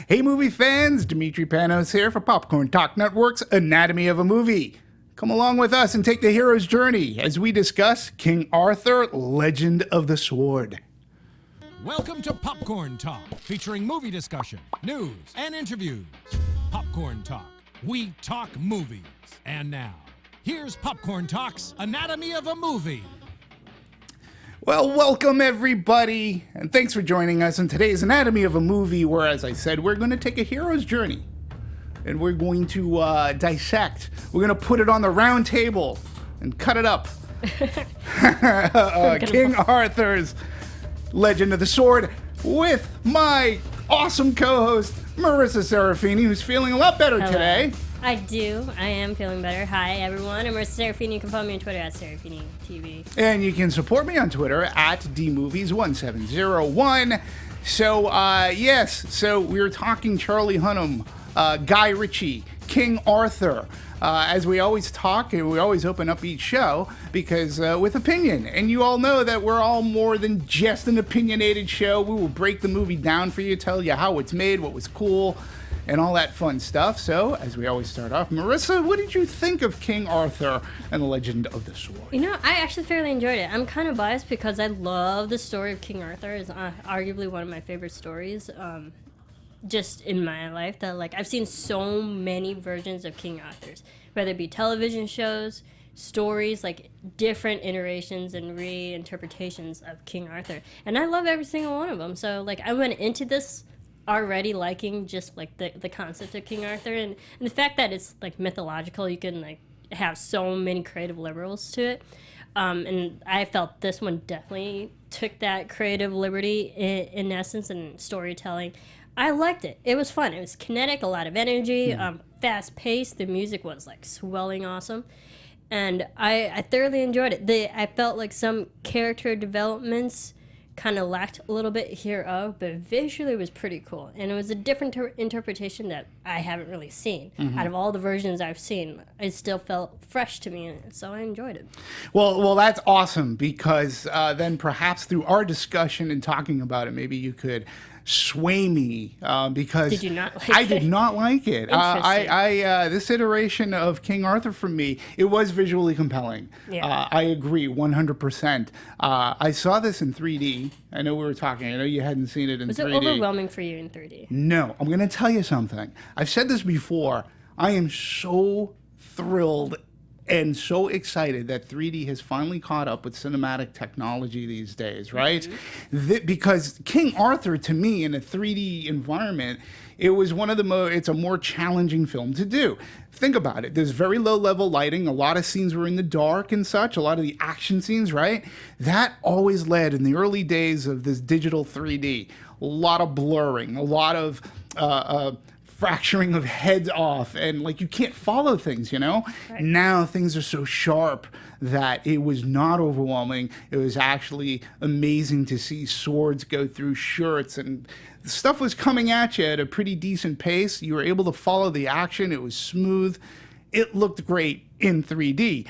Hey movie fans, Demetri Panos here for Popcorn Talk Network's Anatomy of a Movie. Come along with us and take the hero's journey as we discuss King Arthur, Legend of the Sword. Welcome to Popcorn Talk, featuring movie discussion, news, and interviews. Popcorn Talk, we talk movies. And now, here's Popcorn Talk's Anatomy of a Movie. Well, welcome everybody, and thanks for joining us in today's Anatomy of a Movie, where, as I said, we're going to take a hero's journey. And we're going to dissect. We're going to put it on the round table and cut it up. King Arthur's Legend of the Sword with my awesome co-host, Marisa Serafini, who's feeling a lot better today. I do. I am feeling better. Hi, everyone. I'm Marisa Serafini. You can follow me on Twitter at Serafini TV. And you can support me on Twitter at DMovies1701. So we were talking Charlie Hunnam, Guy Ritchie, King Arthur. As we always talk, and we always open up each show, because with opinion. And you all know that we're all more than just an opinionated show. We will break the movie down for you, tell you how it's made, what was cool, and all that fun stuff. So, as we always start off, Marisa, what did you think of King Arthur and the Legend of the Sword? You know, I actually fairly enjoyed it. I'm kind of biased because I love the story of King Arthur. It's arguably one of my favorite stories. Just in my life, that I've seen so many versions of King Arthur's, whether it be television shows, stories, different iterations and reinterpretations of King Arthur, and I love every single one of them. So I went into this already liking just the concept of King Arthur, and the fact that it's mythological. You can have so many creative liberals to it, and I felt this one definitely took that creative liberty in essence and storytelling. I liked it. It was fun. It was kinetic, a lot of energy, fast-paced. The music was, swelling awesome. And I thoroughly enjoyed it. I felt like some character developments kind of lacked a little bit hereof, but visually it was pretty cool. And it was a different interpretation that I haven't really seen. Out of all the versions I've seen, it still felt fresh to me, so I enjoyed it. Well, that's awesome, because then perhaps through our discussion and talking about it, maybe you could sway me, because Did you not like I it? did not like it. This iteration of King Arthur, for me, it was visually compelling. Yeah. I agree 100%. I saw this in 3D. I know we were talking. I know you hadn't seen it in 3D. Was it overwhelming for you in 3D? No. I'm going to tell you something. I've said this before. I am so thrilled and so excited that 3D has finally caught up with cinematic technology these days, right? Because King Arthur, to me, in a 3D environment, it was one of the it's a more challenging film to do. Think about it. There's very low level lighting. A lot of scenes were in the dark and such. A lot of the action scenes, right? That always led in the early days of this digital 3D. A lot of blurring, a lot of fracturing of heads off, and you can't follow things, Right. Now things are so sharp that it was not overwhelming. It was actually amazing to see swords go through shirts, and the stuff was coming at you at a pretty decent pace. You were able to follow the action. It was smooth. It looked great in 3D.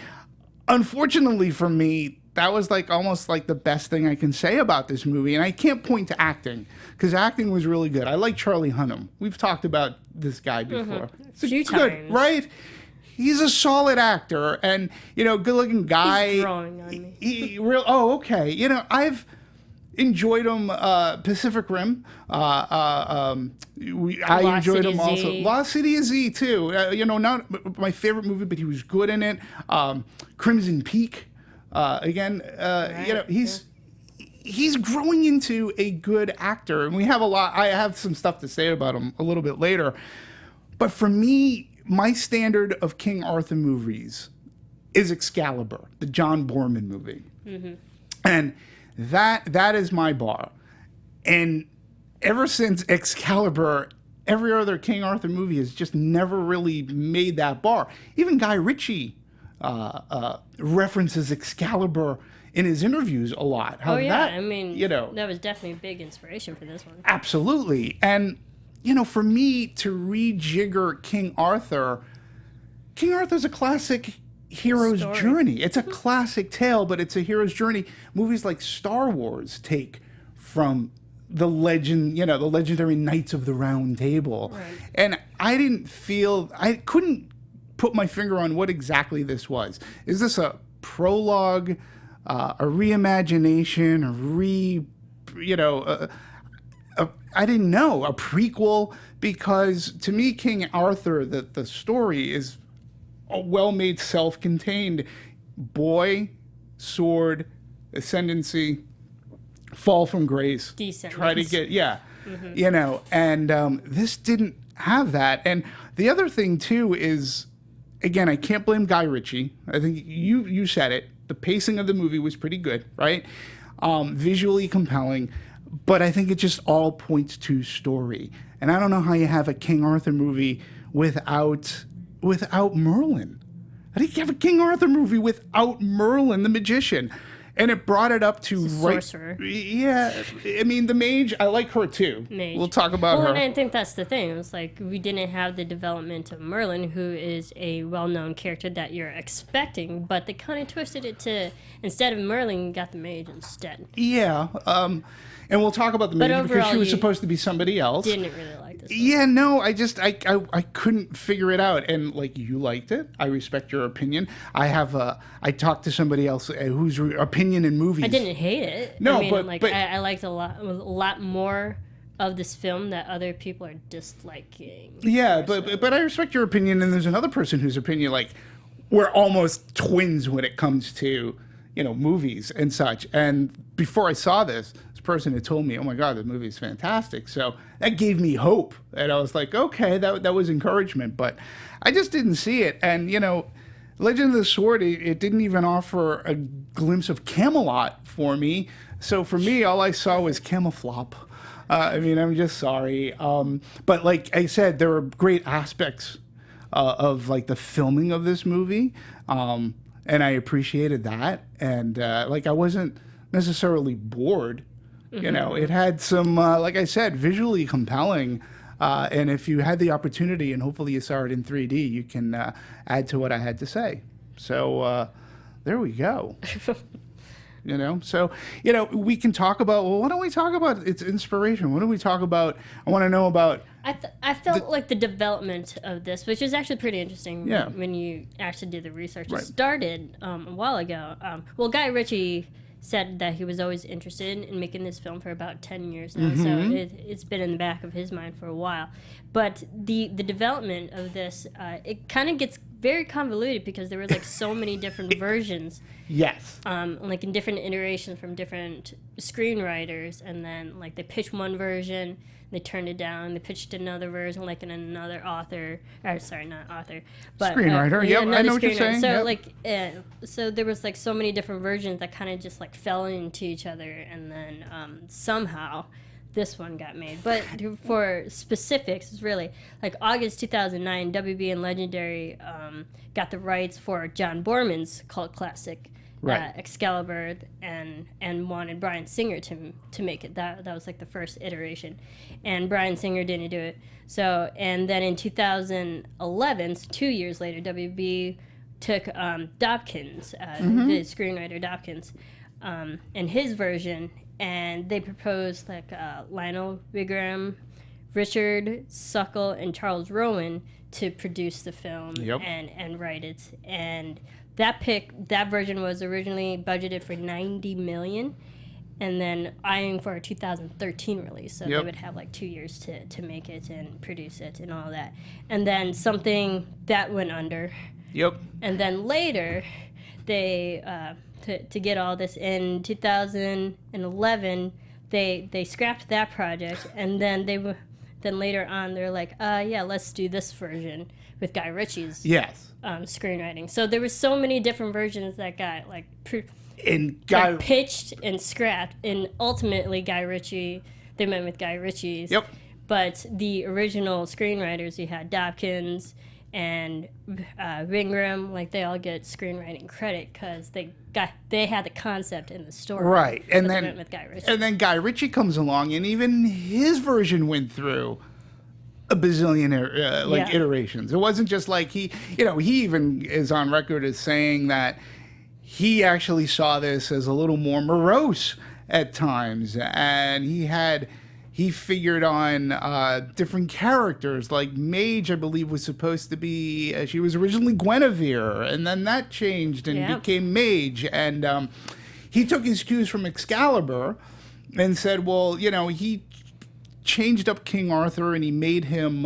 Unfortunately for me, that was almost the best thing I can say about this movie. And I can't point to acting, because acting was really good. I like Charlie Hunnam. We've talked about this guy before. A few good, times. right? He's a solid actor, and good-looking guy. He's growing on me. Okay. I've enjoyed him. Pacific Rim. I enjoyed him also. Lost City of Z too. Not my favorite movie, but he was good in it. Crimson Peak. He's growing into a good actor, and we have a lot. I have some stuff to say about him a little bit later. But for me, my standard of King Arthur movies is Excalibur, the John Boorman movie, and that is my bar. And ever since Excalibur, every other King Arthur movie has just never really made that bar. Even Guy Ritchie references Excalibur in his interviews a lot. That was definitely a big inspiration for this one. Absolutely. And, for me to rejigger King Arthur's a classic hero's journey. It's a classic tale, but it's a hero's journey. Movies like Star Wars take from the legend, the legendary Knights of the Round Table. Right. And I couldn't put my finger on what exactly this was. Is this a prologue, a reimagination, I didn't know, a prequel? Because to me, King Arthur, the story is a well-made, self-contained boy, sword, ascendancy, fall from grace, try to get, and this didn't have that. And the other thing too is, again, I can't blame Guy Ritchie. I think you said it. The pacing of the movie was pretty good, right? Visually compelling, but I think it just all points to story. And I don't know how you have a King Arthur movie without Merlin. How do you have a King Arthur movie without Merlin, the magician? And it brought it up to sorcerer. Yeah, I mean, the mage, I like her too. Mage. We'll talk about her. And I think that's the thing. It was like we didn't have the development of Merlin, who is a well-known character that you're expecting, but they kind of twisted it to, instead of Merlin, you got the mage instead. Yeah, and we'll talk about the mage because she was supposed to be somebody else. Didn't really like this one. Yeah, no, I couldn't figure it out. And like, you liked it. I respect your opinion. I talked to somebody else whose opinion in movies. I didn't hate it. No, I mean, but I liked a lot more of this film that other people are disliking. Yeah, but I respect your opinion. And there's another person whose opinion, like, we're almost twins when it comes to movies and such. And before I saw this person had told me, oh my God, the movie is fantastic. So that gave me hope. And I was like, okay, that was encouragement. But I just didn't see it. And, Legend of the Sword, it didn't even offer a glimpse of Camelot for me. So for me, all I saw was Camelflop. I'm just sorry. But like I said, there were great aspects of like the filming of this movie. And I appreciated that. And I wasn't necessarily bored. It had some, like I said, visually compelling. And if you had the opportunity, and hopefully you saw it in 3D, you can add to what I had to say. So there we go. So, we can talk about, well, why don't we talk about its inspiration? What do we talk about? I want to know about. I felt like the development of this, which is actually pretty interesting when you actually do the research. Right. It started a while ago. Guy Ritchie said that he was always interested in making this film for about 10 years now, so it's been in the back of his mind for a while. But the development of this, it kind of gets very convoluted because there were like so many different versions. Yes. Like in different iterations from different screenwriters, and then like they pitched one version, they turned it down, they pitched another version like in another author, or sorry, not author, but screenwriter. Yep, I know what you're saying. So yep. So there was like so many different versions that kind of just like fell into each other, and then somehow this one got made. But for specifics, it's really like August 2009, WB and Legendary got the rights for John Borman's cult classic, Excalibur, and wanted Bryan Singer to make it. That was like the first iteration, and Bryan Singer didn't do it. So, and then in 2011, so 2 years later, WB took Dobkins, the screenwriter Dobkins, and his version, and they proposed like Lionel Wigram, Richard Suckle, and Charles Rowan to produce the film and write it. And that version was originally budgeted for $90 million, and then eyeing for a 2013 release. So they would have like 2 years to make it and produce it and all that. And then something that went under. Yep. And then later, they to get all this in 2011, they scrapped that project, and then then later on they're like, let's do this version with Guy Ritchie's screenwriting. So there were so many different versions that got like pitched and scrapped, and ultimately they went with Guy Ritchie's. Yep. But the original screenwriters, you had Dobkins and Wigram, like they all get screenwriting credit because they had the concept in the story. Right, and then went with Guy Ritchie. And then Guy Ritchie comes along, and even his version went through a bazillion iterations. It wasn't just like he even is on record as saying that he actually saw this as a little more morose at times, and he figured on different characters. Like Mage, I believe, was supposed to be, she was originally Guinevere, and then that changed and became Mage. And he took his cues from Excalibur and said, well, you know, he changed up King Arthur and he made him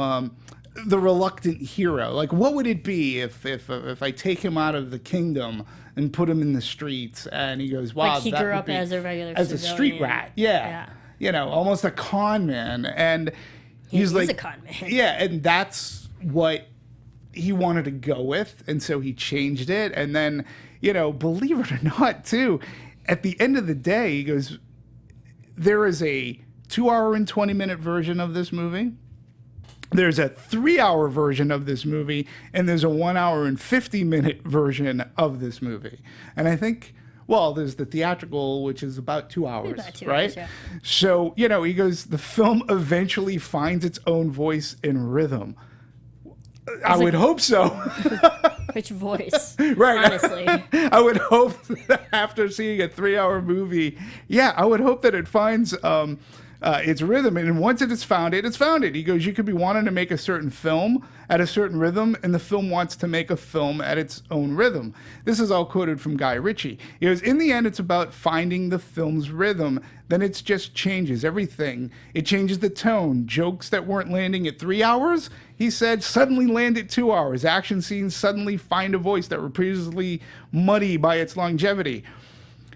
the reluctant hero. Like, what would it be if I take him out of the kingdom and put him in the streets? And he goes, wow, like he that grew would up be as a regular as a street civilian. rat. Yeah. You know, almost a con man. And he's like, a con man. Yeah, and that's what he wanted to go with. And so he changed it. And then, you know, believe it or not, too, at the end of the day, he goes, there is a 2-hour and 20-minute version of this movie. There's a 3-hour version of this movie, and there's a 1-hour and 50-minute version of this movie. And I think, well, there's the theatrical, which is about 2 hours, about 2 right? hours, yeah. So, you know, he goes, the film eventually finds its own voice in rhythm. I would hope so. Which voice? Right. Honestly. I would hope that after seeing a 3-hour movie, I would hope that it finds its rhythm. And once it is found it, it's found it. He goes, you could be wanting to make a certain film at a certain rhythm, and the film wants to make a film at its own rhythm. This is all quoted from Guy Ritchie. He goes, in the end, it's about finding the film's rhythm. Then it just changes everything. It changes the tone. Jokes that weren't landing at 3 hours, he said, suddenly land at 2 hours. Action scenes suddenly find a voice that were previously muddy by its longevity.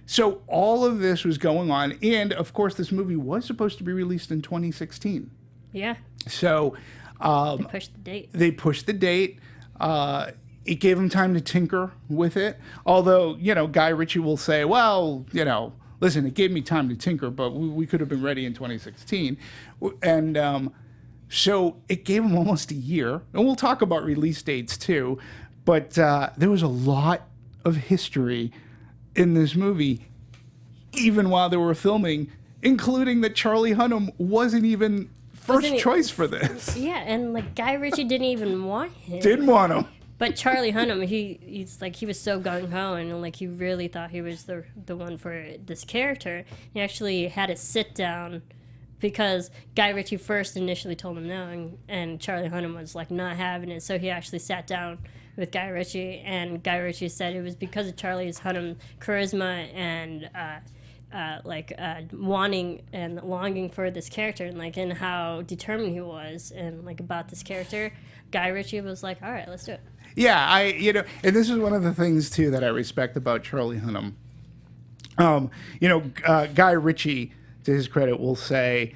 So all of this was going on. And, of course, this movie was supposed to be released in 2016. Yeah. So They pushed the date. They pushed the date. It gave them time to tinker with it. Although, you know, Guy Ritchie will say, well, you know, listen, it gave me time to tinker, but we could have been ready in 2016. And so it gave them almost a year. And we'll talk about release dates, too. But there was a lot of history in this movie, even while they were filming, including that Charlie Hunnam wasn't even first choice for this. Yeah, and like Guy Ritchie didn't even want him. Didn't want him. But Charlie Hunnam, he's like, he was so gung ho, and like he really thought he was the one for this character. He actually had to sit down because Guy Ritchie first initially told him no, and Charlie Hunnam was like not having it. So he actually sat down with Guy Ritchie, and Guy Ritchie said it was because of Charlie Hunnam's charisma and wanting and longing for this character, and how determined he was and like about this character. Guy Ritchie was like, all right, let's do it. Yeah, and this is one of the things too that I respect about Charlie Hunnam. Guy Ritchie, to his credit, will say,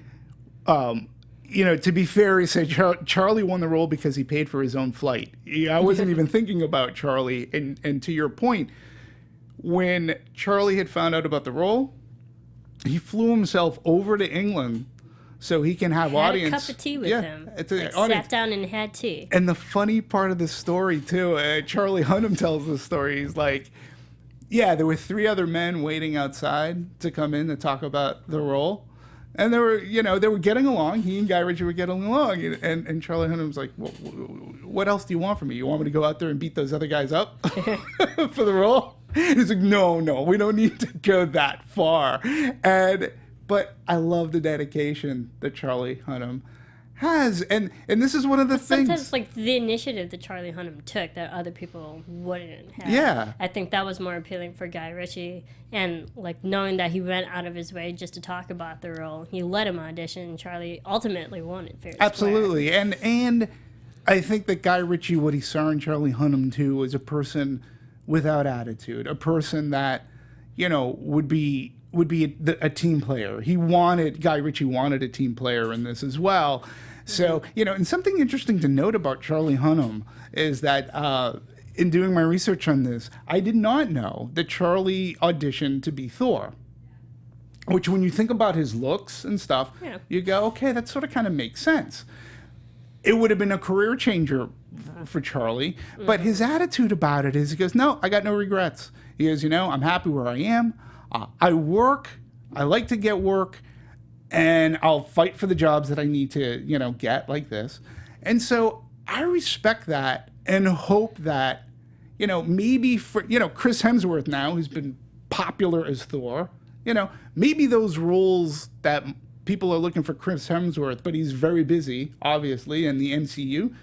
to be fair, he said Charlie won the role because he paid for his own flight. I wasn't even thinking about Charlie. And to your point, when Charlie had found out about the role, he flew himself over to England so he can have audience. Had a cup of tea with him. Sat down and had tea. And the funny part of the story, too, Charlie Hunnam tells the story. He's like, yeah, there were 3 other men waiting outside to come in to talk about the role. And they were getting along. He and Guy Ritchie were getting along. And Charlie Hunnam was like, well, what else do you want from me? You want me to go out there and beat those other guys up for the role? He's like, no, we don't need to go that far. But I love the dedication that Charlie Hunnam has. And this is one of the things. Sometimes, like, the initiative that Charlie Hunnam took that other people wouldn't have. Yeah. I think that was more appealing for Guy Ritchie. And, like, knowing that he went out of his way just to talk about the role. He let him audition, and Charlie ultimately won it fair and absolutely. And I think that Guy Ritchie, what he saw in Charlie Hunnam, too, was a person without attitude. A person that, would be a team player. Guy Ritchie wanted a team player in this as well. So, and something interesting to note about Charlie Hunnam is that in doing my research on this, I did not know that Charlie auditioned to be Thor. Which, when you think about his looks and stuff, you go, okay, that sort of kind of makes sense. It would have been a career changer for Charlie, but his attitude about it is, he goes, no, I got no regrets. He goes, I'm happy where I am. I work. I like to get work, and I'll fight for the jobs that I need to, get like this. And so I respect that and hope that, maybe for, Chris Hemsworth now, who's been popular as Thor, maybe those roles that people are looking for Chris Hemsworth, but he's very busy, obviously, in the MCU.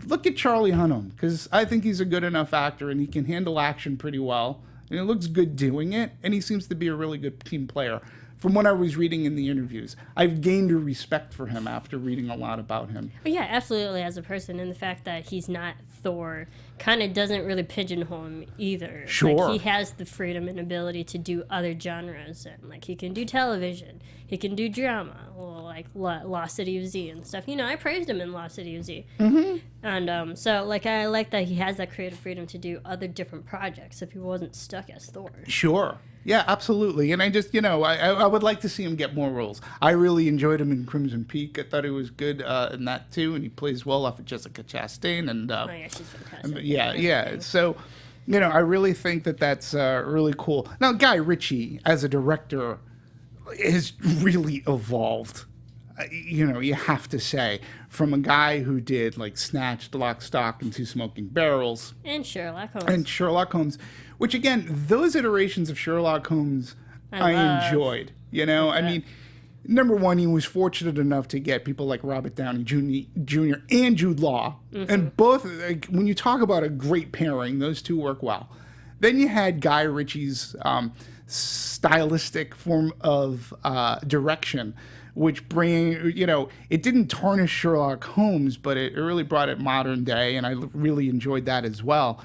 Look at Charlie Hunnam, because I think he's a good enough actor and he can handle action pretty well. And it looks good doing it, and he seems to be a really good team player. From what I was reading in the interviews, I've gained a respect for him after reading a lot about him. Yeah, absolutely, as a person, and the fact that he's not Thor kind of doesn't really pigeonhole him either. Sure. Like, he has the freedom and ability to do other genres, and like he can do television, he can do drama, like Lost City of Z and stuff. I praised him in Lost City of Z. Mm-hmm. And so like I like that he has that creative freedom to do other different projects if he wasn't stuck as Thor. Sure. Yeah, absolutely. And I just, I would like to see him get more roles. I really enjoyed him in Crimson Peak. I thought he was good in that too, and he plays well off of Jessica Chastain. And oh yeah, she's fantastic. Yeah. So, I really think that that's really cool. Now, Guy Ritchie as a director has really evolved. You have to say, from a guy who did like Snatched, Lock, Stock, and Two Smoking Barrels, and Sherlock Holmes, which again, those iterations of Sherlock Holmes I enjoyed. I mean, number one, he was fortunate enough to get people like Robert Downey Jr. and Jude Law, and both. When you talk about a great pairing, those two work well. Then you had Guy Ritchie's stylistic form of direction, which it didn't tarnish Sherlock Holmes, but it really brought it modern day, and I really enjoyed that as well.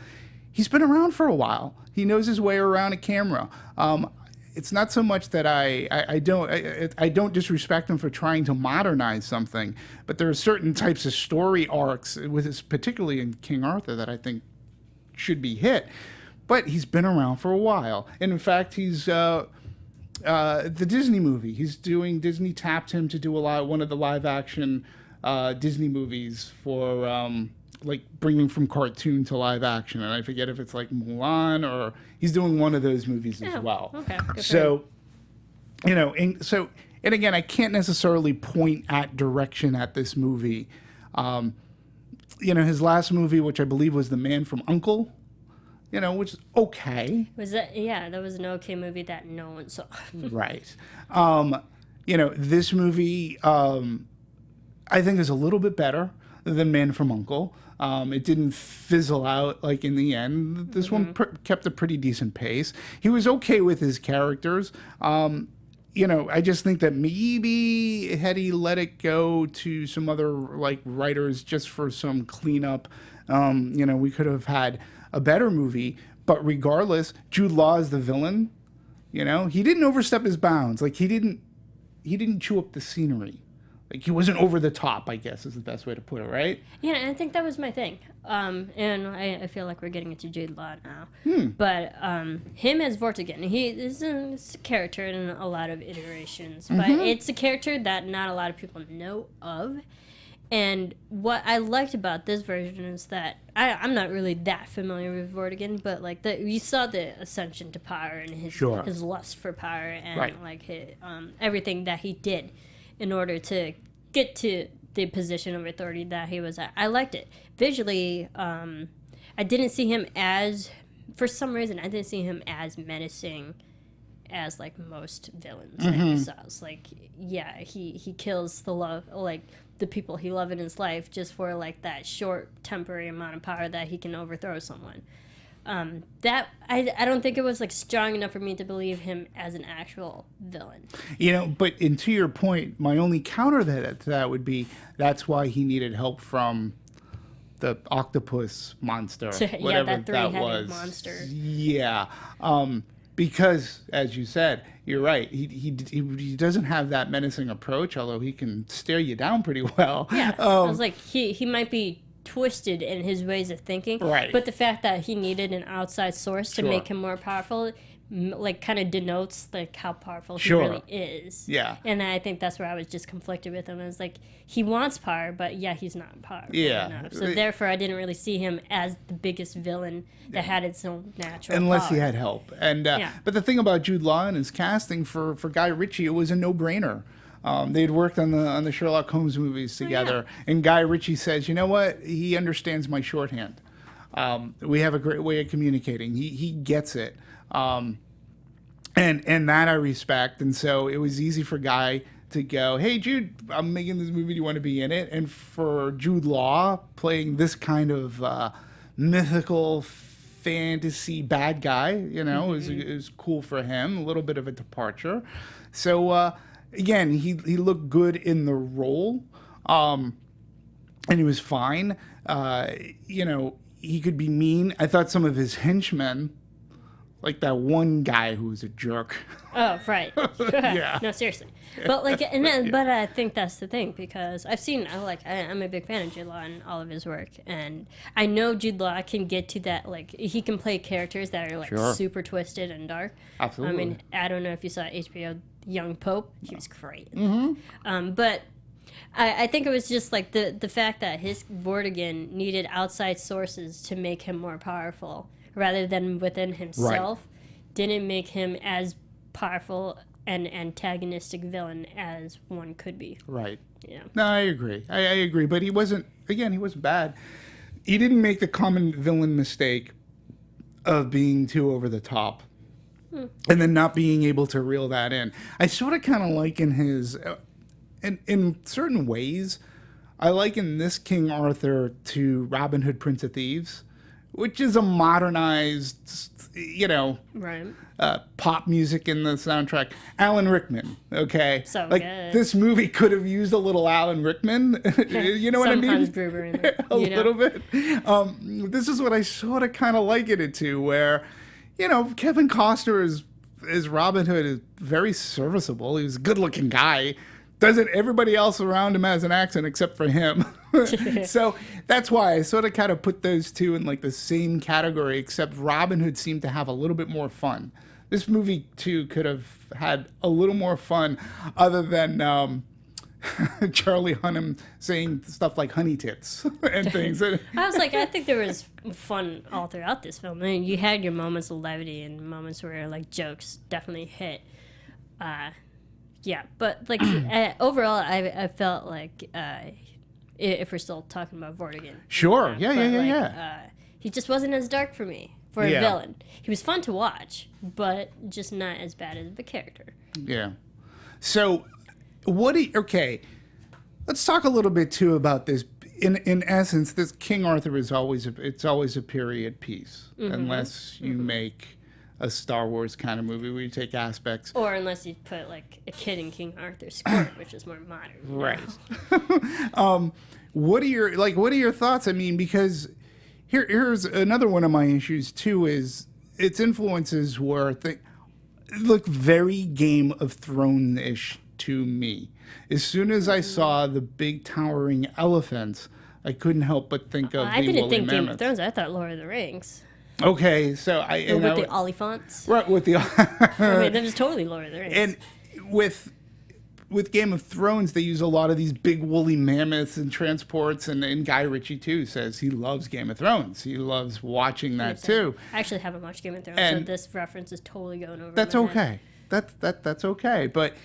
He's been around for a while. He knows his way around a camera. It's not so much that I don't disrespect him for trying to modernize something, but there are certain types of story arcs, particularly in King Arthur, that I think should be hit. But he's been around for a while, and in fact, he's the Disney movie. Disney tapped him to do one of the live action Disney movies for like bringing from cartoon to live action, and I forget if it's like Mulan or he's doing one of those movies as well. Okay. So, and again, I can't necessarily point at direction at this movie. His last movie, which I believe was The Man from U.N.C.L.E., which is okay. That was an okay movie that no one saw. Right. This movie, I think is a little bit better than Man from U.N.C.L.E. It didn't fizzle out like in the end. This one kept a pretty decent pace. He was okay with his characters. I just think that maybe had he let it go to some other like writers just for some cleanup, we could have had a better movie. But regardless, Jude Law is the villain. He didn't overstep his bounds. Like he didn't chew up the scenery. Like, he wasn't over the top, I guess, is the best way to put it, right? Yeah, and I think that was my thing. And I feel like we're getting into Jude Law now. But him as Vortigern, he is a character in a lot of iterations. But it's a character that not a lot of people know of. And what I liked about this version is that I'm not really that familiar with Vortigern, but like you saw the ascension to power and his lust for power and like his, everything that he did in order to get to the position of authority that he was at. I liked it. Visually, I didn't see him for some reason, I didn't see him as menacing as, like, most villains that he saw. Like, yeah, he kills the people he loved in his life just for, like, that short temporary amount of power that he can overthrow someone. That I don't think it was like strong enough for me to believe him as an actual villain. But to your point, my only counter to that would be that's why he needed help from the octopus monster, whatever that three-headed monster. Yeah, because as you said, you're right. He doesn't have that menacing approach, although he can stare you down pretty well. Yeah, I was like he might be twisted in his ways of thinking, right? But the fact that he needed an outside source to make him more powerful, like, kind of denotes like how powerful he really is. Yeah, and I think that's where I was just conflicted with him. It's like he wants power, but he's not powerful enough. So therefore, I didn't really see him as the biggest villain that had its own natural unless power. he had help. And but the thing about Jude Law and his casting for Guy Ritchie, it was a no-brainer. They'd worked on the Sherlock Holmes movies together, and Guy Ritchie says, "You know what? He understands my shorthand. We have a great way of communicating. He gets it." And And that I respect. And so it was easy for Guy to go, hey, Jude, I'm making this movie. Do you want to be in it? And for Jude Law playing this kind of mythical fantasy bad guy, it was cool for him. A little bit of a departure. So, again, he looked good in the role. And he was fine. He could be mean. I thought some of his henchmen, like that one guy who was a jerk. Oh, right. Yeah. No, seriously. But but I think that's the thing, because I'm a big fan of Jude Law and all of his work, and I know Jude Law can get to that, like, he can play characters that are Sure. super twisted and dark. Absolutely. I mean, I don't know if you saw HBO Young Pope. He was great. Mm-hmm. But I think it was just like the fact that his Vortigern needed outside sources to make him more powerful rather than within himself, didn't make him as powerful and antagonistic villain as one could be. Right. Yeah. No, I agree. I agree. But he wasn't bad. He didn't make the common villain mistake of being too over the top and then not being able to reel that in. I sort of kind of liken his, in certain ways, I liken this King Arthur to Robin Hood, Prince of Thieves, which is a modernized, Right. pop music in the soundtrack. Alan Rickman, okay? So like, good. this movie could have used a little Alan Rickman. You know what I Some mean? Hans Gruber in there, A little bit. This is what I sort of kind of liken it to, where, Kevin Costner is Robin Hood is very serviceable. He was a good-looking guy. Everybody else around him has an accent except for him. So that's why I sort of kind of put those two in like the same category, except Robin Hood seemed to have a little bit more fun. This movie, too, could have had a little more fun other than Charlie Hunnam saying stuff like honey tits and things. I was like, I think there was fun all throughout this film. I mean, you had your moments of levity and moments where, like, jokes definitely hit. Yeah, but like overall, I felt like if we're still talking about Vortigern, Sure, yeah. He just wasn't as dark for me for a villain. He was fun to watch, but just not as bad as the character. Yeah. So, let's talk a little bit too about this. In essence, this King Arthur is always a period piece, unless you make a Star Wars kind of movie where you take aspects. Or unless you put like a kid in King Arthur's court, which is more modern. Right. What are your thoughts? I mean, because here's another one of my issues too, is its influences look very Game of Thrones-ish to me. As soon as I saw the big towering elephants, I couldn't help but think of I the didn't woolly think Game of mammoths. Thrones. I thought Lord of the Rings. Okay, so With the Oliphants. right with the I mean, that was totally Lord of the Rings. and with Game of Thrones, they use a lot of these big woolly mammoths and transports, and Guy Ritchie too says he loves Game of Thrones. He loves watching that too. I actually haven't watched Game of Thrones, so And this reference is totally going over. That's my head. okay. That's okay. But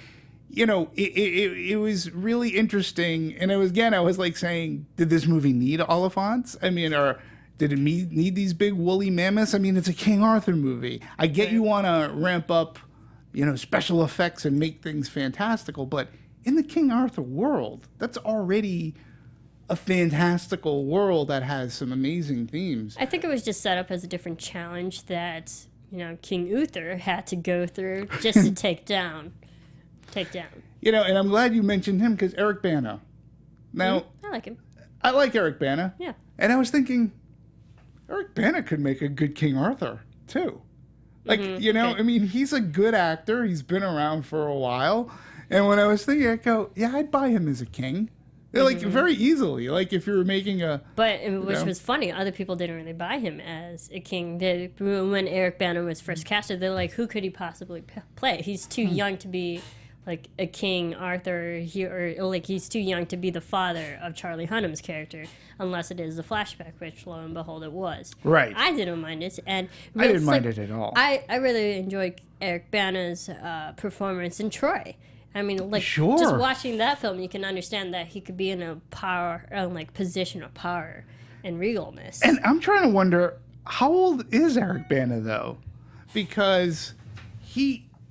it was really interesting, and I was like saying, did this movie need Oliphants? I mean, or did it need these big woolly mammoths? I mean, it's a King Arthur movie. I get you want to ramp up, special effects and make things fantastical, but in the King Arthur world, that's already a fantastical world that has some amazing themes. I think it was just set up as a different challenge that King Uther had to go through just to take down. And I'm glad you mentioned him, because Eric Bana. Now, I like him. I like Eric Bana. Yeah. And I was thinking, Eric Bana could make a good King Arthur, too. Like, I mean, he's a good actor. He's been around for a while. And when I was thinking, I go, yeah, I'd buy him as a king. Like, very easily. Like, if you were making But, which was funny, other people didn't really buy him as a king. When Eric Bana was first casted, they're like, who could he possibly play? He's too young to be like a King Arthur, he's too young to be the father of Charlie Hunnam's character, unless it is the flashback, which lo and behold it was. Right. I didn't mind it, and I didn't mind it at all. I really enjoyed Eric Bana's performance in Troy. I mean, like, Sure. just watching that film, you can understand that he could be in a position of power and regalness. And I'm trying to wonder, how old is Eric Bana, though? Because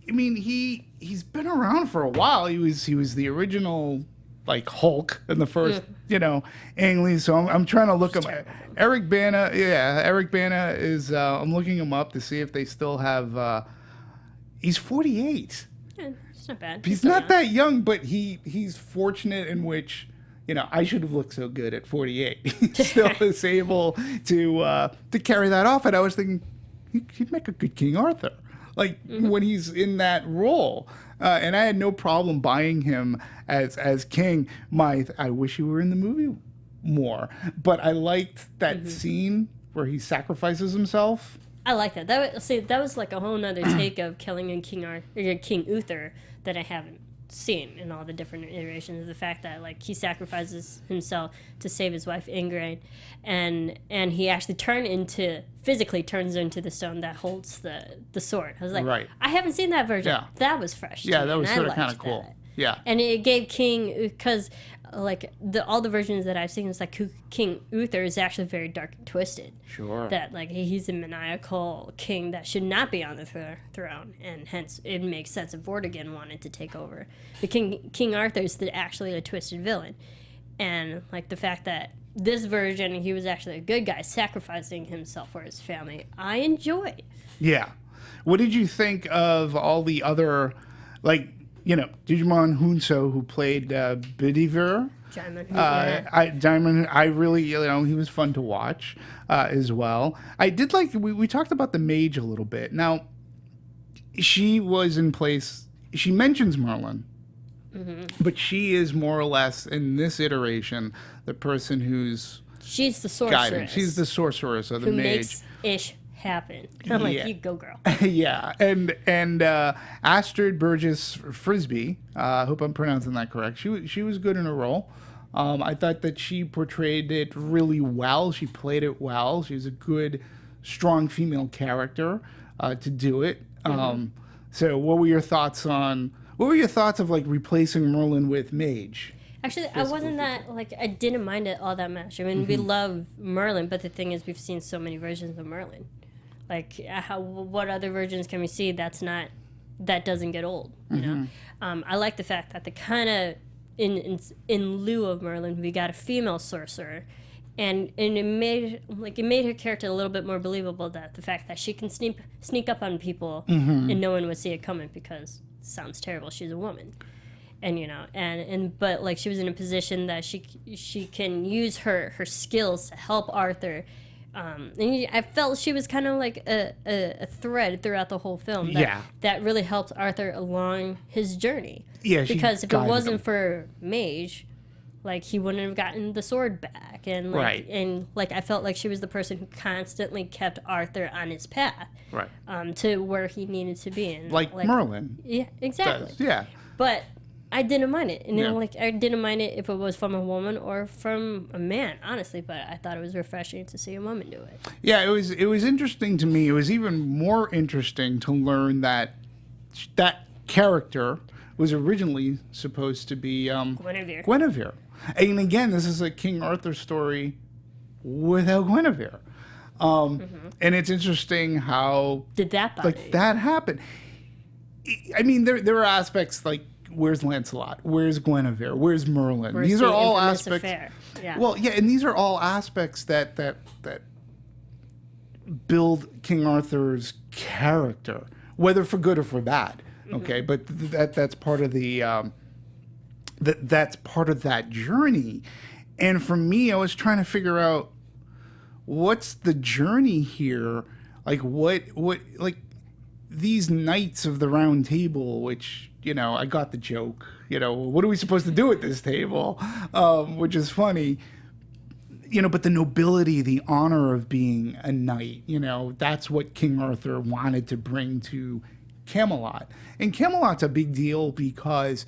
I mean, he's been around for a while. He was the original like Hulk in the first, Ang Lee. So I'm trying to look him. Eric Bana, Eric Bana is. I'm looking him up to see if they still have. He's 48. Yeah, it's not bad. He's not that young, but he's fortunate in which. I should have looked so good at 48. He still is able to carry that off. And I was thinking, he'd make a good King Arthur, like when he's in that role. And I had no problem buying him as king. I wish he were in the movie more, but I liked that scene where he sacrifices himself. I like that. That was like a whole nother take of killing a King Uther that I haven't seen in all the different iterations of the fact that like he sacrifices himself to save his wife Ingrid, and he actually physically turns into the stone that holds the sword. I was like, right. I haven't seen that version. Yeah. That was fresh. Yeah, that was sort of kind of cool. Yeah, and it gave King, because like all the versions that I've seen, it's like King Uther is actually very dark and twisted. Sure. That like he's a maniacal king that should not be on the throne, and hence it makes sense if Vortigern wanted to take over. The King Arthur is actually a twisted villain, and like the fact that this version he was actually a good guy sacrificing himself for his family, I enjoyed. Yeah. What did you think of all the other, like? Digimon Hunso, who played Bedivere. Diamond, I really, he was fun to watch as well. I did like, we talked about the mage a little bit. Now, she was in place, she mentions Merlin, but she is more or less, in this iteration, the person who's she's the sorceress. guiding. She's the sorceress or the who mage. Makes ish happen. I'm like, you go, girl. Yeah, and Astrid Burgess Frisbee, I hope I'm pronouncing that correct. She was good in her role. I thought that she portrayed it really well. She played it well. She was a good, strong female character to do it. So, what were your thoughts of like replacing Merlin with mage? Actually, I wasn't that, like, I didn't mind it all that much. I mean, we love Merlin, but the thing is, we've seen so many versions of Merlin. Like, what other versions can we see that doesn't get old, you know? I like the fact that the kind of, in lieu of Merlin, we got a female sorcerer, and it made her character a little bit more believable, that the fact that she can sneak up on people and no one would see it coming, because it sounds terrible, she's a woman. And but like she was in a position that she can use her skills to help Arthur. And I felt she was kind of like a thread throughout the whole film that really helped Arthur along his journey. Yeah, because if it wasn't for Mage, like he wouldn't have gotten the sword back, and like I felt like she was the person who constantly kept Arthur on his path, to where he needed to be. And like Merlin. Yeah, exactly. Does. Yeah, but I didn't mind it, and then I didn't mind it if it was from a woman or from a man, honestly. But I thought it was refreshing to see a woman do it. Yeah, it was interesting to me. It was even more interesting to learn that character was originally supposed to be Guinevere. And again, this is a King Arthur story without Guinevere. And it's interesting how did that happen. I mean, there are aspects like, where's Lancelot? Where's Guinevere? Where's Merlin? These are all aspects. Affair. Yeah. Well, yeah, and these are all aspects that build King Arthur's character, whether for good or for bad. Okay, but that's part of the that's part of that journey. And for me, I was trying to figure out what's the journey here. Like what like these knights of the Round Table, which, I got the joke, what are we supposed to do at this table? Which is funny, but the nobility, the honor of being a knight, that's what King Arthur wanted to bring to Camelot. And Camelot's a big deal because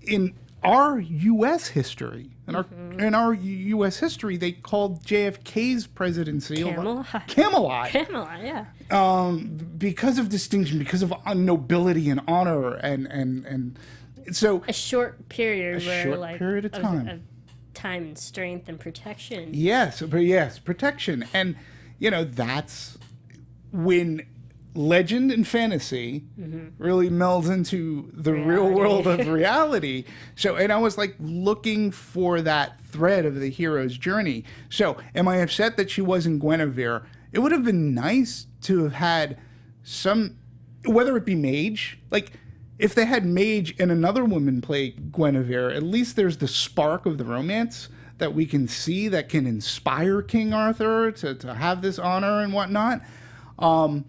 in our U.S. history, in our U.S. history, they called JFK's presidency Camelot, yeah. Because of distinction, because of nobility and honor, and so a short period of time, of time and strength and protection. Yes, protection, and that's when legend and fantasy really melds into the real Reality. world of reality. So, and I was like looking for that thread of the hero's journey. So, am I upset that she wasn't Guinevere? It would have been nice to have had some, whether it be Mage, like if they had Mage and another woman play Guinevere, at least there's the spark of the romance that we can see that can inspire King Arthur to have this honor and whatnot. Also,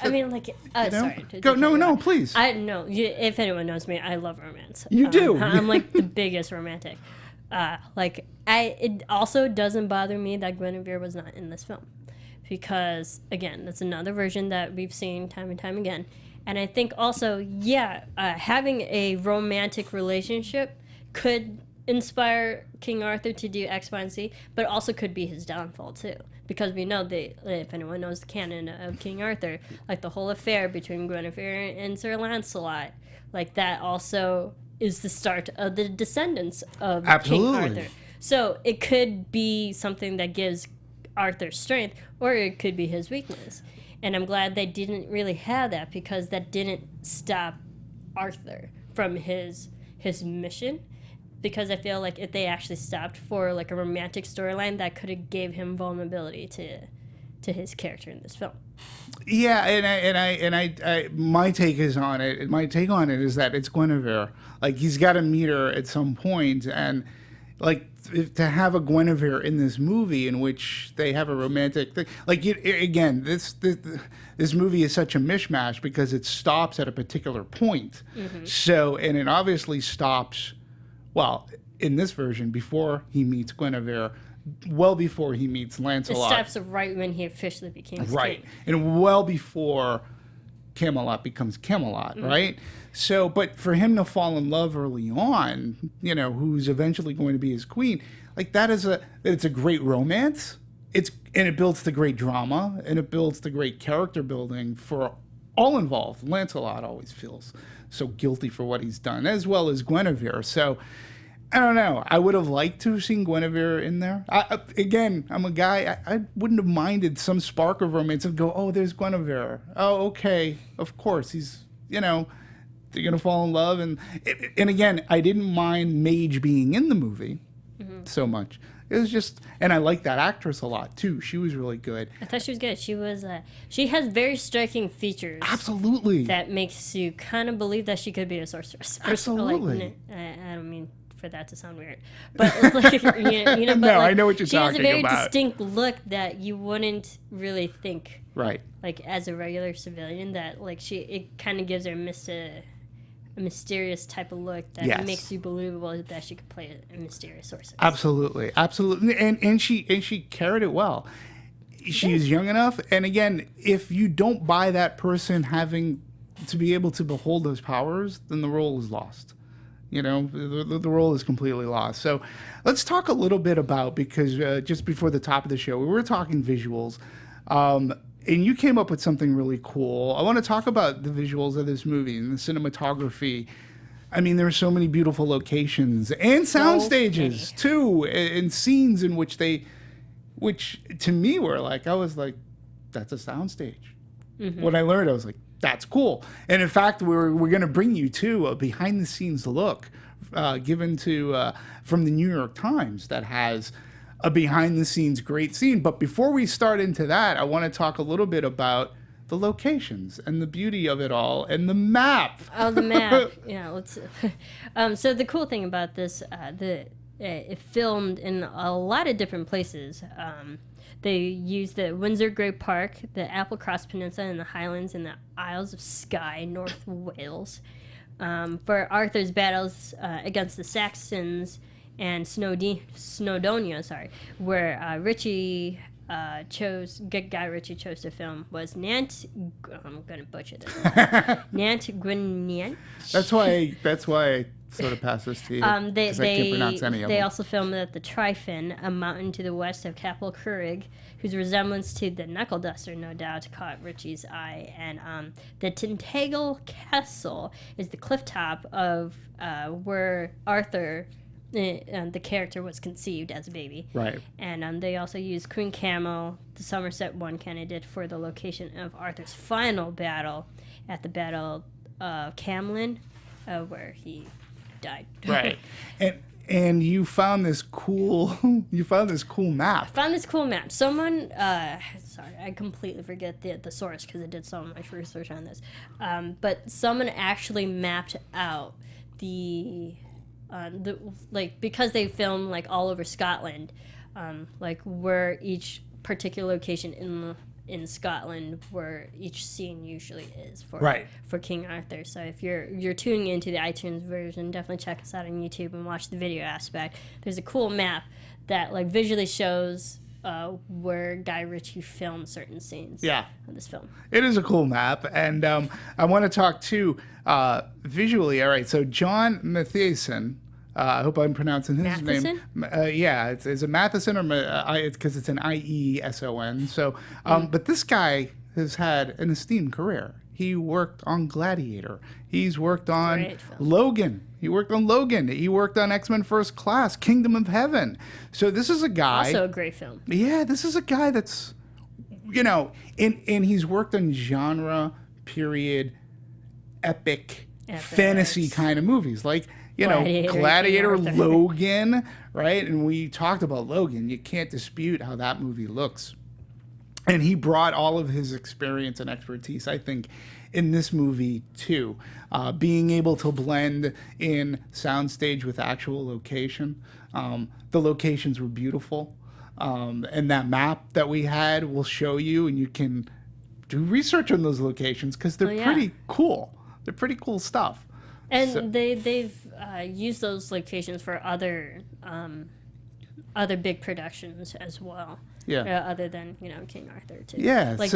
I mean, like, sorry. No, please. I know. If anyone knows me, I love romance. You do. I'm like the biggest romantic. It also doesn't bother me that Guinevere was not in this film. Because, again, that's another version that we've seen time and time again. And I think also, having a romantic relationship could inspire King Arthur to do X, Y, and Z, but also could be his downfall too. Because we know if anyone knows the canon of King Arthur, like the whole affair between Guinevere and Sir Lancelot, like that also is the start of the descendants of King Arthur. So it could be something that gives Arthur strength, or it could be his weakness. And I'm glad they didn't really have that, because that didn't stop Arthur from his mission. Because I feel like if they actually stopped for like a romantic storyline, that could have gave him vulnerability to his character in this film. Yeah, and I my take on it is that it's Guinevere. Like, he's got to meet her at some point, and like to have a Guinevere in this movie in which they have a romantic thing. Like, again, this movie is such a mishmash because it stops at a particular point. So, and it obviously stops. Well, in this version, before he meets Guinevere, well before he meets Lancelot. It stops right when he officially becomes king. And well before Camelot becomes Camelot, right? So, but for him to fall in love early on, who's eventually going to be his queen, like it's a great romance. And it builds the great drama, and it builds the great character building for all involved. Lancelot always feels so guilty for what he's done, as well as Guinevere. So, I don't know. I would have liked to have seen Guinevere in there. Again, I'm a guy. I wouldn't have minded some spark of romance and go, oh, there's Guinevere. Oh, okay. Of course. He's, they're going to fall in love. And again, I didn't mind Mage being in the movie so much. It was just, and I like that actress a lot too. She was really good. I thought she was good. She has very striking features. Absolutely. That makes you kind of believe that she could be a sorceress. Absolutely. I don't mean for that to sound weird, but it's like, but no, I know what you're talking about. She has a very distinct look that you wouldn't really think, right? Like as a regular civilian, that like it kind of gives her a mysterious type of look that makes you believable that she could play a mysterious sorceress. Absolutely, and she carried it well. She's young enough, and again, if you don't buy that person having to be able to behold those powers, then the role is lost. The role is completely lost. So let's talk a little bit about, because just before the top of the show, we were talking visuals, and you came up with something really cool. I want to talk about the visuals of this movie and the cinematography. I mean, there are so many beautiful locations and sound stages too, and scenes in which to me were like, I was like, that's a sound stage. When I learned, I was like, that's cool. And in fact, we're going to bring you to a behind the scenes look given to from the New York Times that has a behind the scenes great scene. But before we start into that, I want to talk a little bit about the locations and the beauty of it all and the map. Oh, the map. Yeah. Let's. So the cool thing about this, it filmed in a lot of different places. They used the Windsor Great Park, the Applecross Peninsula, and the Highlands and the Isles of Skye, North Wales, for Arthur's battles against the Saxons and Snowdonia, where Guy Ritchie chose to film was Nant. I'm gonna butcher this. Nant Gwynedd. That's why I sort of pass this to you. I can't pronounce any of them. They also filmed at the Tryfan, a mountain to the west of Capel Curig, whose resemblance to the Knuckle Duster no doubt caught Ritchie's eye. And the Tintagel Castle is the cliff top of where Arthur the character was conceived as a baby. Right. And they also used Queen Camel, the Somerset one candidate, for the location of Arthur's final battle at the Battle of Camlin, where he died. Right. And you found this cool map. Found this cool map. Someone, sorry, I completely forget the source because I did so much research on this. But someone actually mapped out because they filmed like all over Scotland, like where each particular location in Scotland where each scene usually is for King Arthur. So if you're tuning into the iTunes version, definitely check us out on YouTube and watch the video aspect. There's a cool map that like visually shows where Guy Ritchie filmed certain scenes of this film. It is a cool map, and I want to talk too visually. All right, so John Mathieson. I hope I'm pronouncing his name. Yeah, is it Matheson or it's because it's an IESON. So, but this guy has had an esteemed career. He worked on Gladiator. He's worked on Logan. He worked on Logan. He worked on X-Men First Class, Kingdom of Heaven. So this is a guy. Also a great film. Yeah, this is a guy that's, and he's worked on genre, period, epic fantasy kind of movies. Like, Gladiator, Logan, right? And we talked about Logan. You can't dispute how that movie looks. And he brought all of his experience and expertise, I think, in this movie, too. Being able to blend in soundstage with actual location. The locations were beautiful. And that map that we had will show you, and you can do research on those locations because they're pretty cool. They're pretty cool stuff. And they've used those locations for other big productions as well. Yeah. Other than King Arthur too. Yeah. Like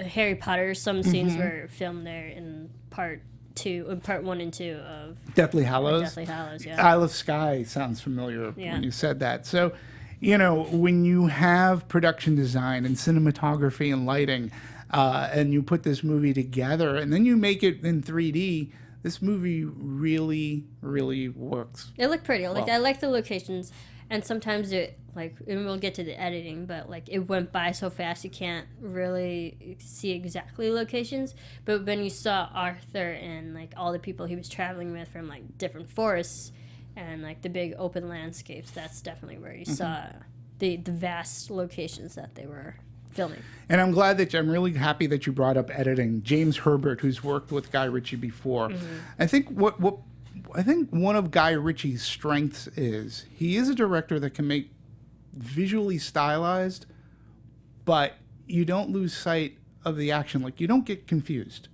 Harry Potter. Some scenes were filmed there in part 1 and 2 of Deathly Hallows. Deathly Hallows. Yeah. Isle of Skye sounds familiar when you said that. So, when you have production design and cinematography and lighting, and you put this movie together, and then you make it in 3D. This movie really, really works. It looked pretty. I like the locations, and sometimes and we'll get to the editing, but it went by so fast you can't really see exactly locations. But when you saw Arthur and all the people he was traveling with from different forests and the big open landscapes, that's definitely where you saw the vast locations that they were filming. And I'm really happy that you brought up editing. James Herbert, who's worked with Guy Ritchie before. I think I think one of Guy Ritchie's strengths is he is a director that can make visually stylized, but you don't lose sight of the action. You don't get confused.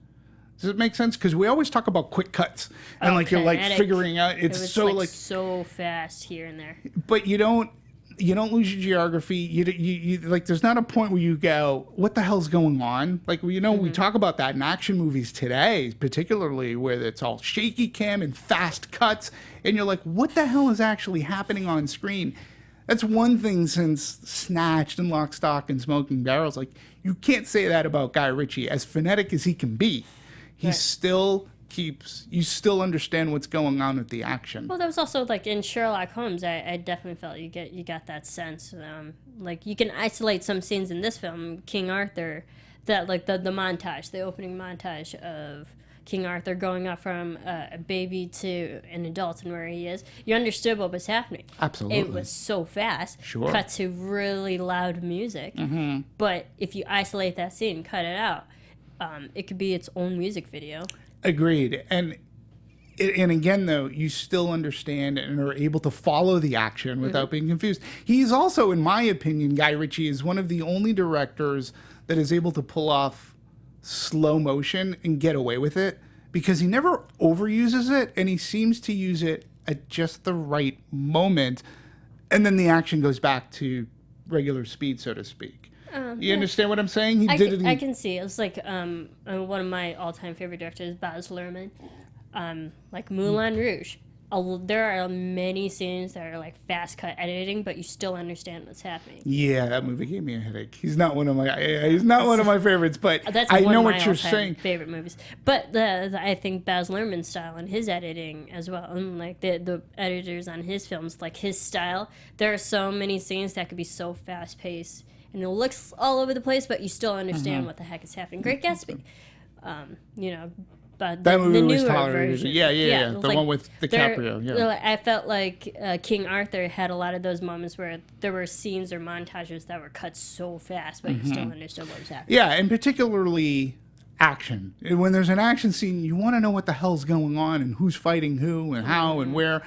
Does it make sense? Because we always talk about quick cuts and you're figuring out. It was so fast here and there. But you don't lose your geography. You there's not a point where you go, what the hell's going on? We talk about that in action movies today, particularly where it's all shaky cam and fast cuts, and you're like, what the hell is actually happening on screen? That's one thing since Snatched and Lock, Stock, and Smoking Barrels. You can't say that about Guy Ritchie. As frenetic as he can be, he still you still understand what's going on with the action. Well, that was also in Sherlock Holmes. I definitely felt you got that sense. You can isolate some scenes in this film, King Arthur, that the montage, the opening montage of King Arthur going up from a baby to an adult and where he is. You understood what was happening. Absolutely, it was so fast. Sure, cut to really loud music. But if you isolate that scene, cut it out, it could be its own music video. Agreed. And again, though, you still understand and are able to follow the action without being confused. He's also, in my opinion, Guy Ritchie is one of the only directors that is able to pull off slow motion and get away with it, because he never overuses it, and he seems to use it at just the right moment, and then the action goes back to regular speed, so to speak. You understand what I'm saying? I can see. It was one of my all-time favorite directors, Baz Luhrmann. Moulin Rouge. there are many scenes that are like fast cut editing, but you still understand what's happening. Yeah, that movie gave me a headache. He's not one of my favorites, but That's I one know of what my you're all-time saying. favorite movies. But I think Baz Luhrmann's style and his editing as well, and like the editors on his films, like his style, there are so many scenes that could be so fast paced, and it looks all over the place, but you still understand what the heck is happening. Great Gatsby, you know. But That movie the was newer tolerated. version, Yeah. The like, one with DiCaprio. Yeah. I felt like King Arthur had a lot of those moments where there were scenes or montages that were cut so fast, but you still understood what was happening. Yeah, and particularly action. When there's an action scene, you want to know what the hell's going on and who's fighting who and how and where.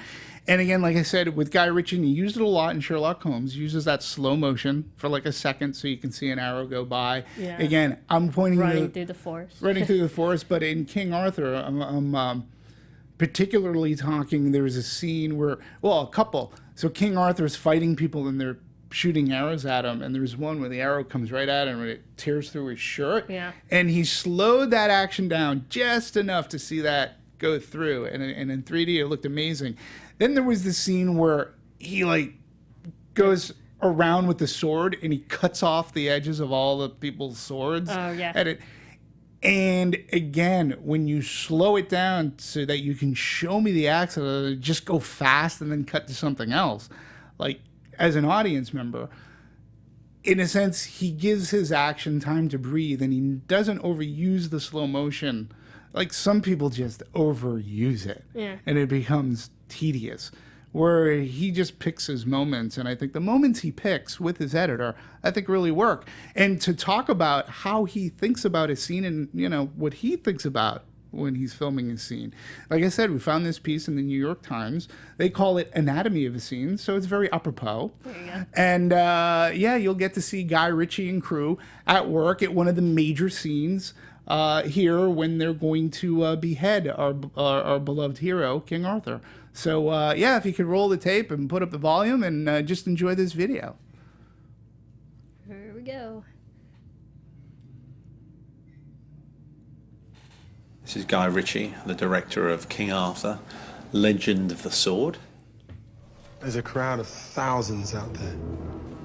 And again, like I said, with Guy Ritchie, he used it a lot in Sherlock Holmes. He uses that slow motion for like a second so you can see an arrow go by. Yeah. Again, I'm pointing Running through the forest. Running through the forest. But in King Arthur, I'm particularly talking, there's a scene where, well, a couple. So King Arthur's fighting people and they're shooting arrows at him. And there's one where the arrow comes right at him and it tears through his shirt. Yeah. And he slowed that action down just enough to see that go through. And in 3D, it looked amazing. Then there was the scene where he like goes around with the sword and he cuts off the edges of all the people's swords. Oh, yeah. And again, when you slow it down so that you can show me the accident, just go fast and then cut to something else. Like, as an audience member, in a sense, he gives his action time to breathe and he doesn't overuse the slow motion. Like, some people just overuse it. Yeah. And it becomes tedious, where he just picks his moments. And I think the moments he picks with his editor, I think really work. And to talk about how he thinks about a scene and, you know, what he thinks about when he's filming a scene. Like I said, we found this piece in the New York Times. They call it Anatomy of a Scene, so it's very apropos. There you go. And you'll get to see Guy Ritchie and crew at work at one of the major scenes here when they're going to behead our beloved hero, King Arthur. So, if you could roll the tape and put up the volume and just enjoy this video. Here we go. This is Guy Ritchie, the director of King Arthur, Legend of the Sword. There's a crowd of thousands out there.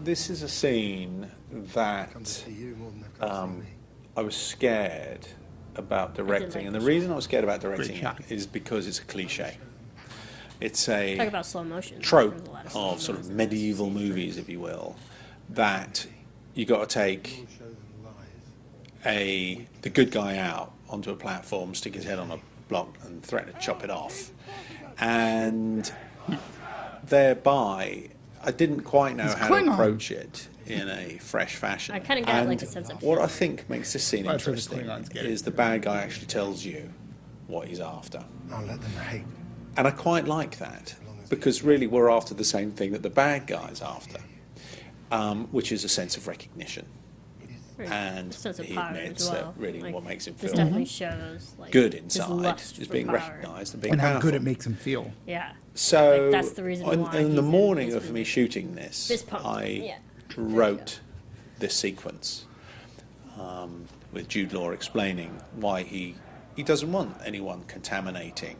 This is a scene that Come to see you more than they've come to see me. I was scared about directing, and the reason I was scared about directing shot. it is because it's a cliche. It's Talk a about slow motion. trope There's a lot of slow of sort of motion. medieval movies, if you will, that you got to take Show them lies. the good guy out onto a platform, stick his head on a block, and threaten to chop it off, and thereby I didn't quite know how Klingon. to approach it in a fresh fashion. I kind of got And like a sense of what I think makes this scene That's where the interesting Klingons get it. is the bad guy actually tells you what he's after. I'll let them hate. And I quite like that, because really we're after the same thing that the bad guy's after, which is a sense of recognition. And sense of he power admits as well. that really Like, what makes him this feel definitely shows like good his inside lust is for being power. recognised and being And how powerful. good it makes him feel. Yeah. So Like, that's the reason why in he's the in morning his of me shooting this, Fist pump. I Yeah. wrote this sequence with Jude Law explaining why he doesn't want anyone contaminating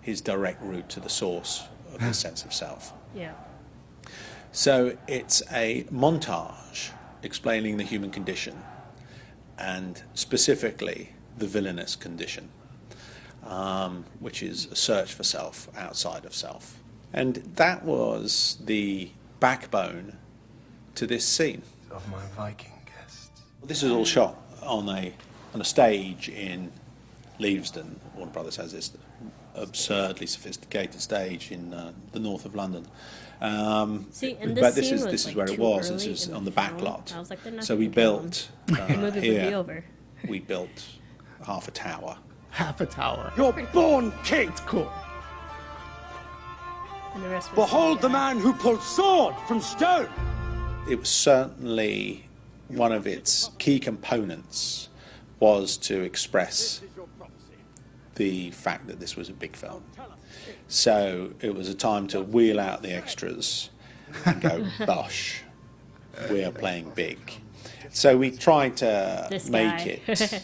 his direct route to the source of his sense of self. Yeah. So it's a montage explaining the human condition, and specifically the villainous condition, which is a search for self outside of self. And that was the backbone to this scene. Of my Viking guests. This is all shot on a stage in Leavesden. Warner Brothers has this absurdly sophisticated stage in the north of London. See, and this but this scene is was, this is like, where it too was. early This is in on the the back film. lot. I was like, they're not So we gonna kill him. built The movie would be here. over. We built half a tower. Half a tower. You're born king. Cool. And the rest was Behold the man who pulled sword from stone. It was certainly one of its key components was to express the fact that this was a big film. So it was a time to wheel out the extras and go, bosh, we are playing big. So we tried to This make guy.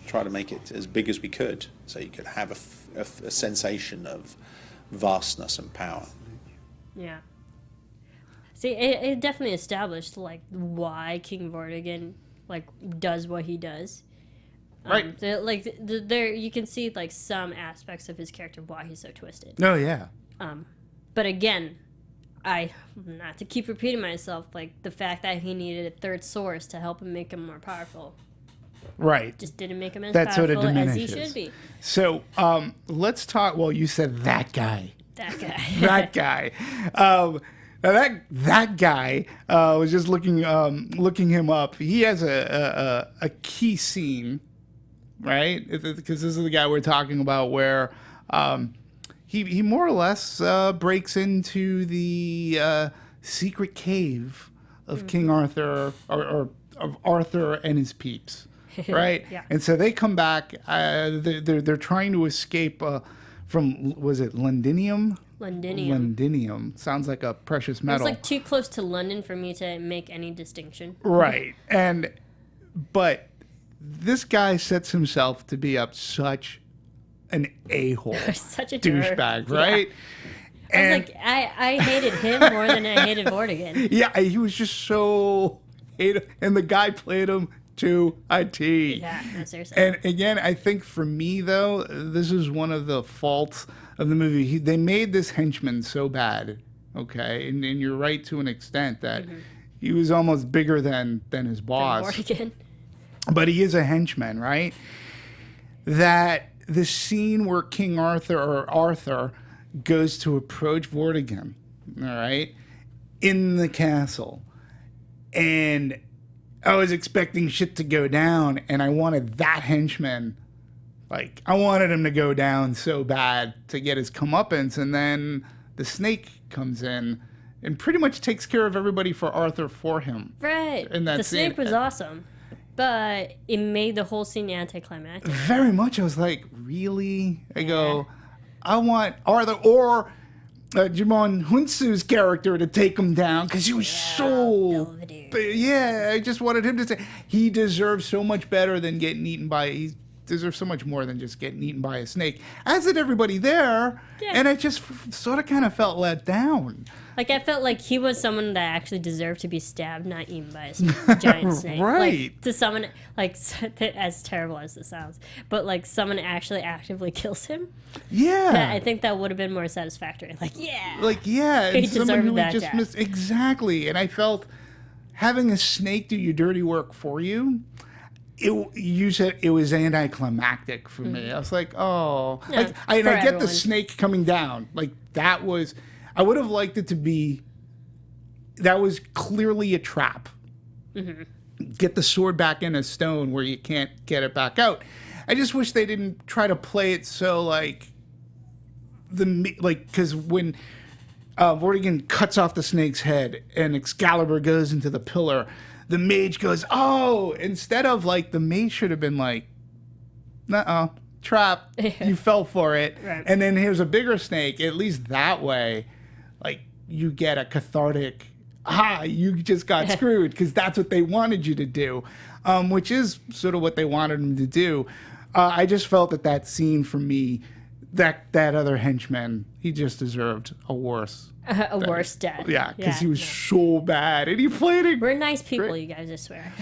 try to make it as big as we could, so you could have a sensation of vastness and power. Yeah. See, it definitely established like why King Vortigern like does what he does. Right. There you can see like some aspects of his character why he's so twisted. Oh yeah. But again, not to keep repeating myself, like the fact that he needed a third source to help him make him more powerful Right. just didn't make him as That's what it powerful as he diminishes. should be. So let's talk. Well, you said that guy. That guy. That guy. Now that guy was just looking him up. He has a key scene, right? Because this is the guy we're talking about, where he more or less breaks into the secret cave of King Arthur, or of Arthur and his peeps, right? Yeah. And so they come back. They're trying to escape from, was it Londinium? Londinium sounds like a precious It's metal. like too close to London for me to make any distinction. Right. But this guy sets himself to be up such an a-hole. Such a jerk. douchebag, right? Yeah. I was like, I hated him more than I hated Vortigern. Yeah, he was just so hated, and the guy played him to a T. Yeah, no, seriously. And again, I think for me though, this is one of the faults of the movie. They made this henchman so bad, okay, and you're right to an extent that he was almost bigger than his boss. Vortigern. But he is a henchman, right? That the scene where King Arthur, or Arthur, goes to approach Vortigern, all right, in the castle, and I was expecting shit to go down, and I wanted that henchman, like, I wanted him to go down so bad to get his comeuppance, and then the snake comes in and pretty much takes care of everybody for Arthur for him. Right. In that the snake scene. was awesome, but it made the whole scene anticlimactic. Very much. I was like, really? I go, I want Arthur or Jimon Hunsu's character to take him down, because he was so... Yeah, I just wanted him to say he deserves so much better than getting eaten by... He deserves so much more than just getting eaten by a snake, as did everybody there. Yeah. And I just sort of kind of felt let down. Like, I felt like he was someone that actually deserved to be stabbed, not eaten by a giant snake. Right. Like, to someone, like, as terrible as this sounds, but, like, someone actually actively kills him. Yeah. I think that would have been more satisfactory. Like, yeah. Like, yeah. He And someone deserved who that just death. missed. Exactly. And I felt having a snake do your dirty work for you, you said it was anticlimactic for me. I was like, oh. Yeah, like, I for get the everyone. snake coming down. Like, that was... I would have liked it to be... That was clearly a trap. Get the sword back in a stone where you can't get it back out. I just wish they didn't try to play it so, like... Because when Vortigern cuts off the snake's head and Excalibur goes into the pillar, the mage goes, oh, instead of like, the mage should have been like, nuh-uh, trap, you fell for it. Right. And then here's a bigger snake. At least that way, like, you get a cathartic, you just got screwed, because that's what they wanted you to do, which is sort of what they wanted him to do. I just felt that scene for me, that other henchman, he just deserved a worse. A worse death. Yeah, because he was so bad, and he played it. We're nice people, Great. you guys, I swear.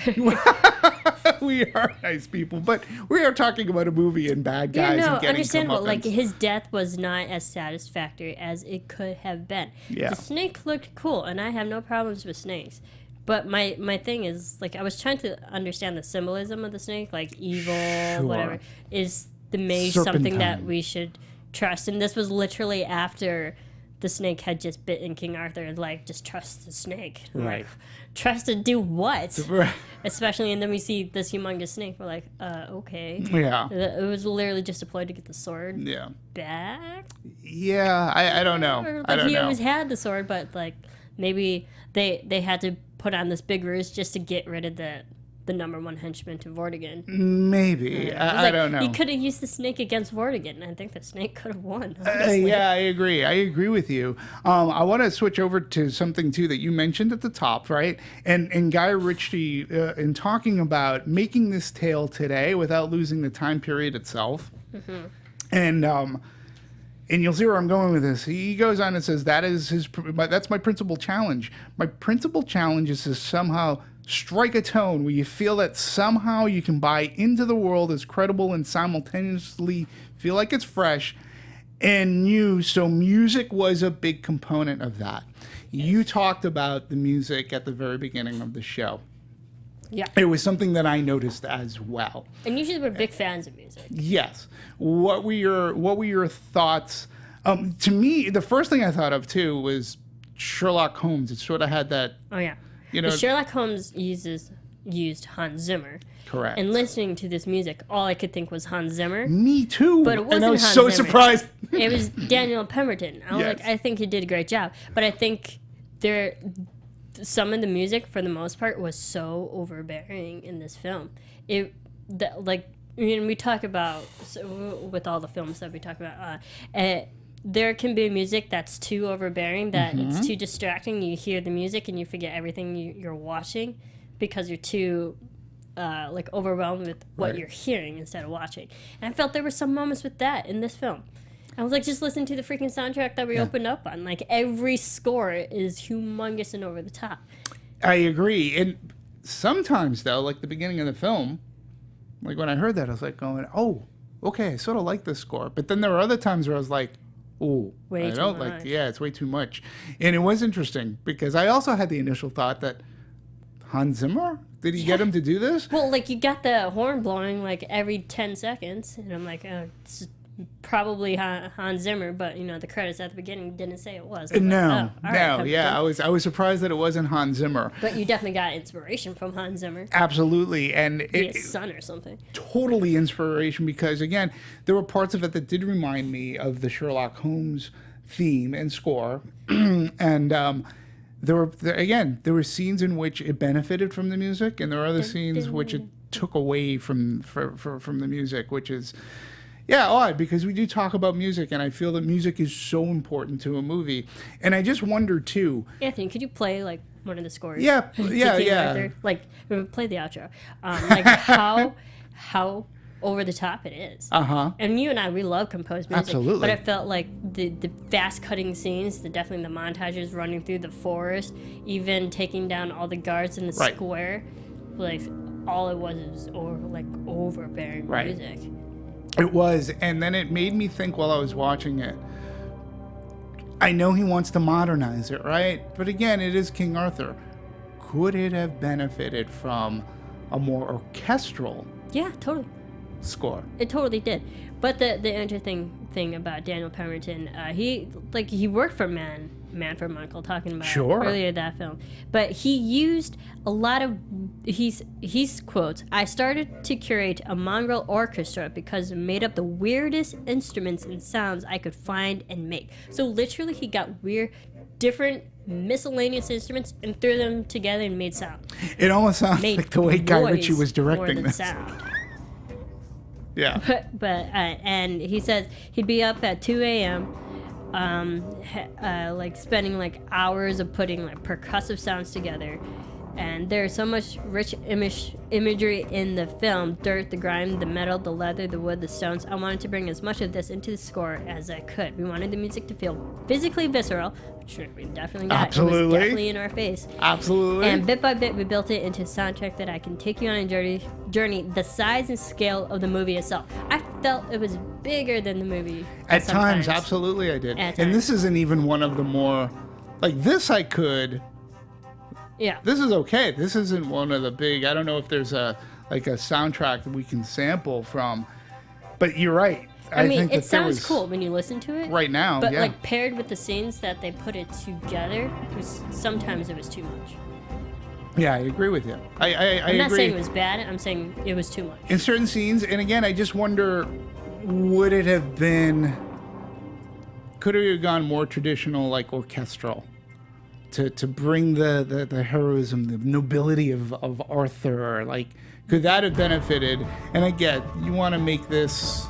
We are nice people, but we are talking about a movie and bad guys and getting understandable. Like, comeuppance. his death was not as satisfactory as it could have been. Yeah. The snake looked cool, and I have no problems with snakes. But my thing is, like, I was trying to understand the symbolism of the snake, like evil, whatever. Is the mage something that Serpentine. we should trust? And this was literally after the snake had just bitten King Arthur, and like, just trust the snake. I'm Right. like, trust to do what? Right. Especially, and then we see this humongous snake. We're like, okay. Yeah. It was literally just deployed to get the sword Yeah. back. Yeah, I don't know. Or, I like, don't he know. always had the sword, but like, maybe they had to put on this big ruse just to get rid of the number one henchman to Vortigern. Maybe. It was I like, don't know. He could have used the snake against Vortigern, and I think the snake could have won. honestly. Yeah, I agree. I agree with you. I want to switch over to something, too, that you mentioned at the top, right? And Guy Ritchie, in talking about making this tale today without losing the time period itself. And and you'll see where I'm going with this. He goes on and says, that's my principal challenge. My principal challenge is to somehow strike a tone where you feel that somehow you can buy into the world as credible and simultaneously feel like it's fresh and new. So music was a big component of that. You talked about the music at the very beginning of the show. Yeah. It was something that I noticed as well. And usually we're big fans of music. Yes. What were your thoughts? To me, the first thing I thought of too was Sherlock Holmes. It sort of had that. Oh yeah. You know, But Sherlock Holmes used Hans Zimmer. Correct. And listening to this music, all I could think was Hans Zimmer. Me too. But it wasn't and I was Hans so Zimmer. surprised. It was Daniel Pemberton. I was Yes. like, I think he did a great job. But I think some of the music, for the most part, was so overbearing in this film. We talk about, with all the films that we talk about, there can be music that's too overbearing, that it's too distracting. You hear the music and you forget everything you're watching because you're too overwhelmed with what Right. you're hearing instead of watching. And I felt there were some moments with that in this film. I was like, just listen to the freaking soundtrack that we opened up on. Like, every score is humongous and over the top. I agree. And sometimes, though, like the beginning of the film, like when I heard that, I was like going, oh, okay, I sort of like this score. But then there were other times where I was like, oh, Way I too don't much. like, yeah, it's way too much. And it was interesting because I also had the initial thought that Hans Zimmer, did he get him to do this? Well, like, you got the horn blowing, like, every 10 seconds. And I'm like, it's probably Hans Zimmer, but, the credits at the beginning didn't say it was. I was No, like, oh, all right, Pemberton. yeah, I was surprised that it wasn't Hans Zimmer. But you definitely got inspiration from Hans Zimmer. Absolutely, and Be his son or something. totally inspiration because again, there were parts of it that did remind me of the Sherlock Holmes theme and score, and there were scenes in which it benefited from the music, and there were other scenes which it took away from the music, which is. Yeah, odd, because we do talk about music, and I feel that music is so important to a movie. And I just wonder, too... Anthony, could you play, like, one of the scores? Yeah, to yeah, King yeah. Arthur? Like, play the outro. Like, how over the top it is. Uh-huh. And you and I, we love composed music. Absolutely. But I felt like the fast-cutting scenes, definitely the montages running through the forest, even taking down all the guards in the Right. square, like, all it was overbearing Right. music. It was, and then it made me think while I was watching it. I know he wants to modernize it, right? But again, it is King Arthur. Could it have benefited from a more orchestral Yeah, totally. score? It totally did. But the interesting thing about Daniel Pemberton, he worked for Man for Uncle, talking about Sure. earlier that film. But he used a lot of he's quotes, "I started to curate a mongrel orchestra because it made up the weirdest instruments and sounds I could find and make." So literally he got different miscellaneous instruments and threw them together and made sound. It almost sounds Made like the way Guy Ritchie noise was more directing than this. sound. Yeah. But and he says he'd be up at 2 a.m. Like spending like hours of putting like percussive sounds together, and there's so much rich imagery in the film: dirt, the grime, the metal, the leather, the wood, the stones. I wanted to bring as much of this into the score as I could. We wanted the music to feel physically visceral, which we definitely got. It Absolutely. was definitely in our face. Absolutely. And bit by bit, we built it into a soundtrack that I can take you on a journey the size and scale of the movie itself. I felt it was bigger than the movie. At times, sometimes. absolutely I did. At And this times. isn't even one of the more... Like, this I could... Yeah. This is okay. This isn't one of the big... I don't know if there's a soundtrack that we can sample from. But you're right. I mean, think it that there sounds was- cool when you listen to it. Right now, But yeah. like paired with the scenes that they put it together, sometimes it was too much. Yeah, I agree with you. I I'm not agree. saying it was bad. I'm saying it was too much. In certain scenes, and again, I just wonder, would it have been... Could it have gone more traditional, like orchestral? To bring the heroism, the nobility of Arthur, like, could that have benefited? And I get, you want to make this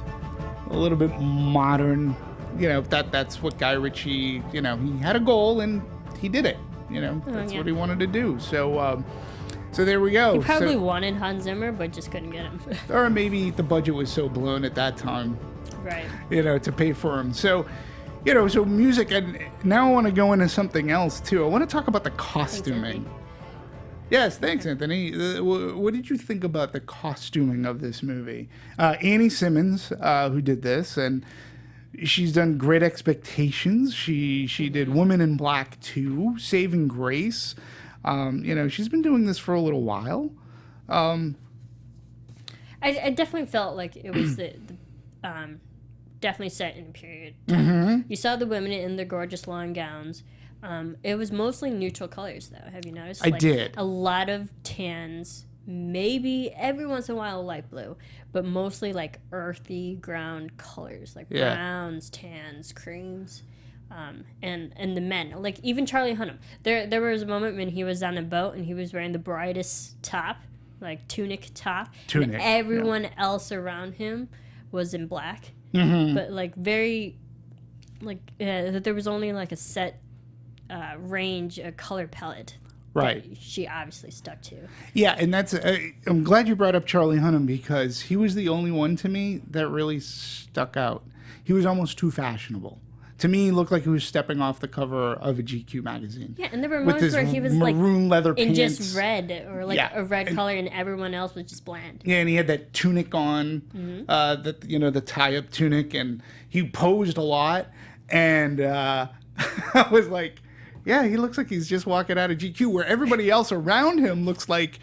a little bit modern, that's what Guy Ritchie, he had a goal and he did it, that's yeah. what he wanted to do. So there we go. He probably So- wanted Hans Zimmer, but just couldn't get him. or maybe the budget was so blown at that time. Right. to pay for them. So, so music, and now I want to go into something else too. I want to talk about the costuming. Yes, thanks, Anthony. What did you think about the costuming of this movie? Annie Simmons, who did this, and she's done Great Expectations. She did Woman in Black 2, Saving Grace. She's been doing this for a little while. I definitely felt like it was definitely set in a period. You saw the women in their gorgeous long gowns. It was mostly neutral colors, though. Have you noticed? I did. A lot of tans, maybe every once in a while light blue, but mostly like earthy ground colors, like browns, tans, creams. And the men, like even Charlie Hunnam. There was a moment when he was on a boat and he was wearing the brightest top, like tunic top. And everyone else around him was in black. But like very, like there was only like a set range, a color palette. Right. That she obviously stuck to. Yeah, and that's. I'm glad you brought up Charlie Hunnam because he was the only one to me that really stuck out. He was almost too fashionable. To me, he looked like he was stepping off the cover of a GQ magazine. Yeah, and there were moments where he was like maroon leather in pants. just red or like a red color, and everyone else was just bland. Yeah, and he had that tunic on, the tie-up tunic, and he posed a lot. And I was like, yeah, he looks like he's just walking out of GQ, where everybody else around him looks like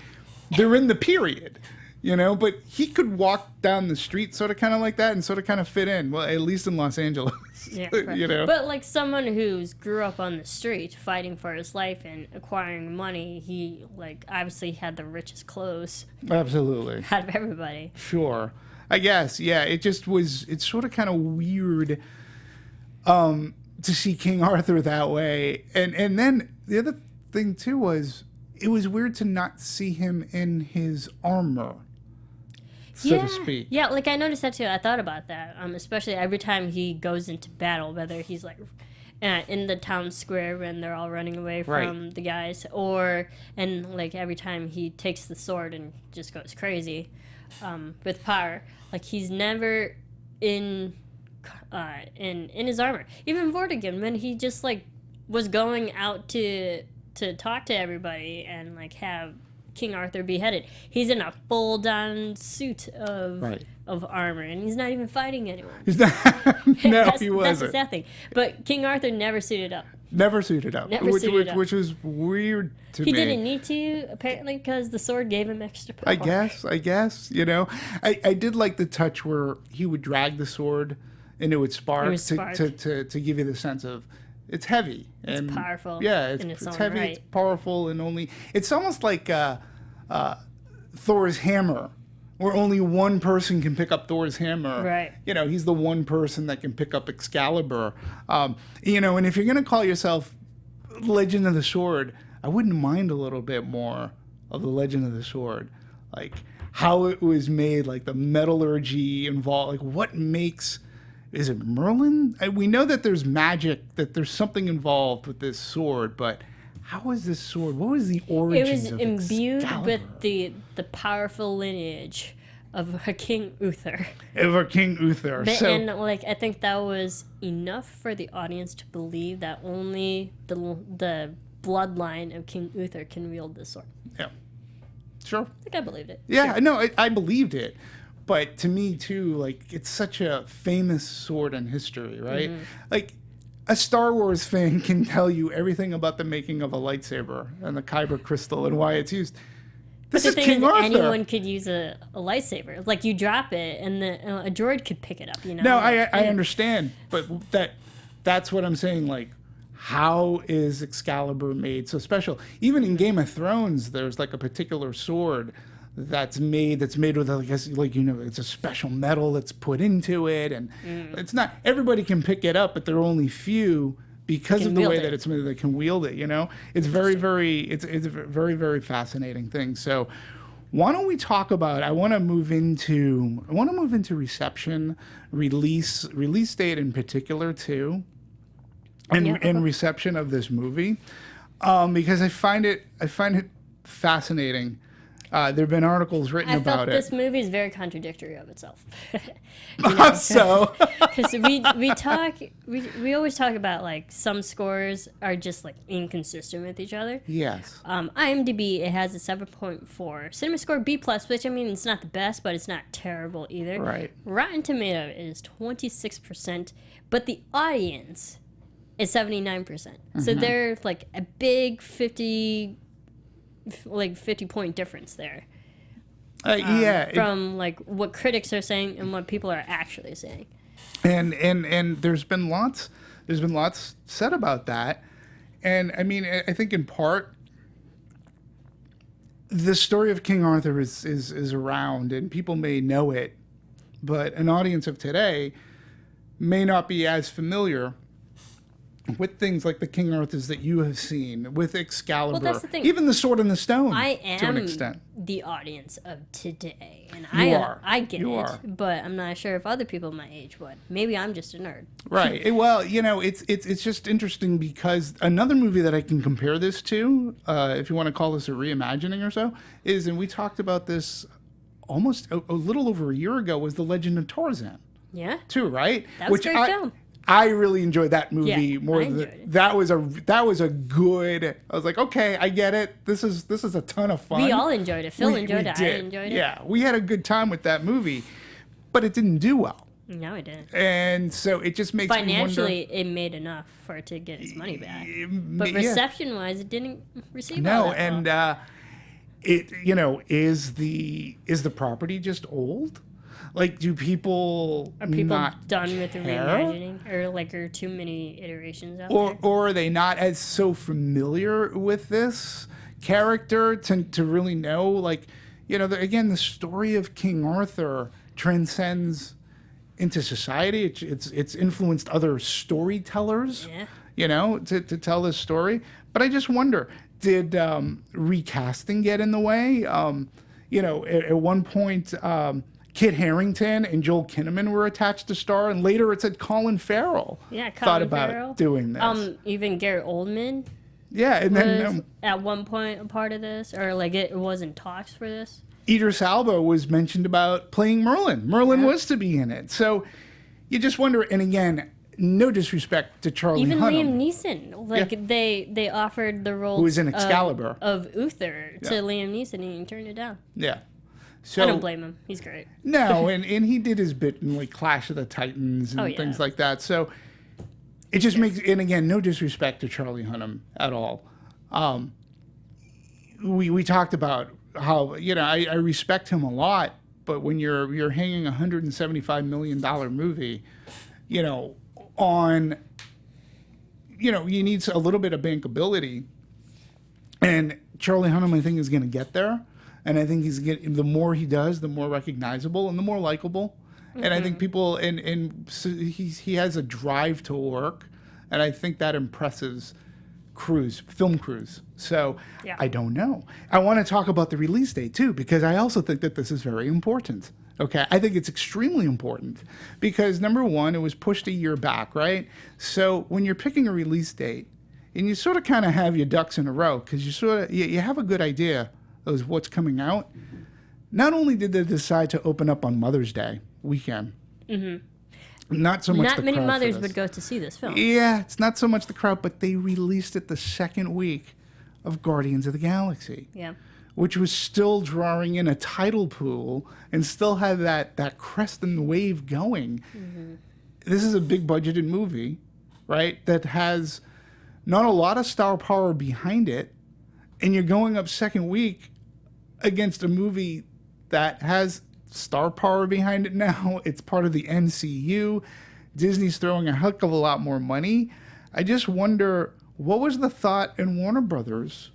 they're in the period. But he could walk down the street sort of kind of like that and sort of kind of fit in. Well, at least in Los Angeles. Yeah, right. But like someone who's grew up on the street fighting for his life and acquiring money, he like obviously had the richest clothes. Absolutely. Out of everybody. Sure. I guess, yeah. It's sort of kind of weird to see King Arthur that way. And then the other thing too was it was weird to not see him in his armor. So to speak. Yeah, like I noticed that too. I thought about that, especially every time he goes into battle, whether he's like in the town square when they're all running away from the guys, and like every time he takes the sword and just goes crazy with power. Like he's never in his armor. Even Vortigern, when he just like was going out to talk to everybody and like have King Arthur beheaded, he's in a full down suit of armor, and he's not even fighting anyone. He wasn't. That's the sad thing. But King Arthur never suited up. Which was weird to me. He didn't need to, apparently, because the sword gave him extra power. I guess. I did like the touch where he would drag the sword and it would spark. To give you the sense of it's heavy. And it's powerful. Yeah, it's heavy, right. It's powerful, and it's almost like Thor's hammer, where only one person can pick up Thor's hammer. Right. He's the one person that can pick up Excalibur. And if you're going to call yourself Legend of the Sword, I wouldn't mind a little bit more of the Legend of the Sword. Like, how it was made, like the metallurgy involved, like what makes... Is it Merlin? We know that there's magic, that there's something involved with this sword, but how is this sword? What was the origins of It was imbued Excalibur? with the powerful lineage of King Uther. And I think that was enough for the audience to believe that only the bloodline of King Uther can wield this sword. Yeah. Sure. I think I believed it. Yeah, sure. no, I believed it. But to me, too, like, it's such a famous sword in history, right? Mm-hmm. Like, a Star Wars fan can tell you everything about the making of a lightsaber and the kyber crystal and why it's used. This is King Arthur. Anyone could use a lightsaber. Like, you drop it, and a droid could pick it up, No, I understand. But that's what I'm saying, like, how is Excalibur made so special? Even in Game of Thrones, there's, like, a particular sword that's made with, I guess, like, it's a special metal that's put into it, and it's not everybody can pick it up, but there are only few because of the way that it's made that can wield it. It's very, very, it's a very, very fascinating thing. So, why don't we talk about? I want to move into reception, release date in particular too, and reception of this movie, because I find it fascinating. There have been articles written I about felt it. this movie is very contradictory of itself. So, Because we always talk about like some scores are just like inconsistent with each other. yes. IMDb, it has a 7.4. Cinema score B+, which I mean it's not the best, but it's not terrible either. Right. Rotten Tomato is 26%, but the audience is 79%. So they're like a big 50 point difference there. From like what critics are saying and what people are actually saying. And there's been lots said about that. And I mean, I think in part the story of King Arthur is around and people may know it, but an audience of today may not be as familiar with things like the King Arthurs that you have seen, with Excalibur, Well, that's the thing. even the Sword and the Stone, I to an am extent. the audience of today, and You I get You it, are. but I'm not sure if other people my age would. Maybe I'm just a nerd. Right. Well, you know, it's just interesting because another movie that I can compare this to, if you want to call this a reimagining or so, is, and we talked about this almost a little over a year ago, was The Legend of Tarzan, Yeah, too, right? that was a great film. I really enjoyed that movie Yeah, more I than enjoyed it. that was a good. I was like, okay, I get it. This is a ton of fun. We all enjoyed it. Phil We enjoyed it. I did. enjoyed it. Yeah, we had a good time with that movie, but it didn't do well, No, it didn't. and so it just makes me wonder. Financially, it made enough for it to get its money back. But Yeah. reception-wise, it didn't receive all No, that and well. it is the property just old? Like, do people Are people not done with the care? reimagining? Or like are too many iterations out Or there? or are they not as so familiar with this character to really know, like, you know, again, the story of King Arthur transcends into society. It's influenced other storytellers, Yeah. you know, to tell this story. But I just wonder, did recasting get in the way? You know, at one point, Kit Harington and Joel Kinnaman were attached to star, and later it said Colin Farrell Yeah, thought Colin about Farrell. doing this. Even Garrett Oldman Yeah, and was then at one point a part of this, or like it was in talks for this. Idris Elba was mentioned about playing Merlin. Merlin was to be in it. So you just wonder, and again, no disrespect to Charlie Even Hunnam. Liam Neeson, like they offered the role Who was in Excalibur. of Uther to Yeah. Liam Neeson, and he turned it down. Yeah. So I don't blame him. He's great. No, and he did his bit in like Clash of the Titans and Oh, yeah. things like that. So it just makes, and again, no disrespect to Charlie Hunnam at all. We talked about how, you know, I respect him a lot, but when you're hanging a $175 million movie, you know, on, you know, you need a little bit of bankability, and Charlie Hunnam, I think, is going to get there. And I think the more he does, the more recognizable and the more likable. Mm-hmm. And I think people, and so he has a drive to work, and I think that impresses film crews. So Yeah. I don't know. I want to talk about the release date too, because I also think that this is very important. Okay, I think it's extremely important because number one, it was pushed a year back, right? So when you're picking a release date, and you sort of kind of have your ducks in a row because you have a good idea of what's coming out. Not only did they decide to open up on Mother's Day weekend, not so much Not the many crowd for mothers this. would go to see this film. Yeah, it's not so much the crowd, but they released it the second week of Guardians of the Galaxy, Yeah. which was still drawing in a tidal pool and still had that crest and wave going. This is a big budgeted movie, right, that has not a lot of star power behind it, and you're going up second week against a movie that has star power behind it now. It's part of the MCU. Disney's throwing a heck of a lot more money. I just wonder, what was the thought in Warner Brothers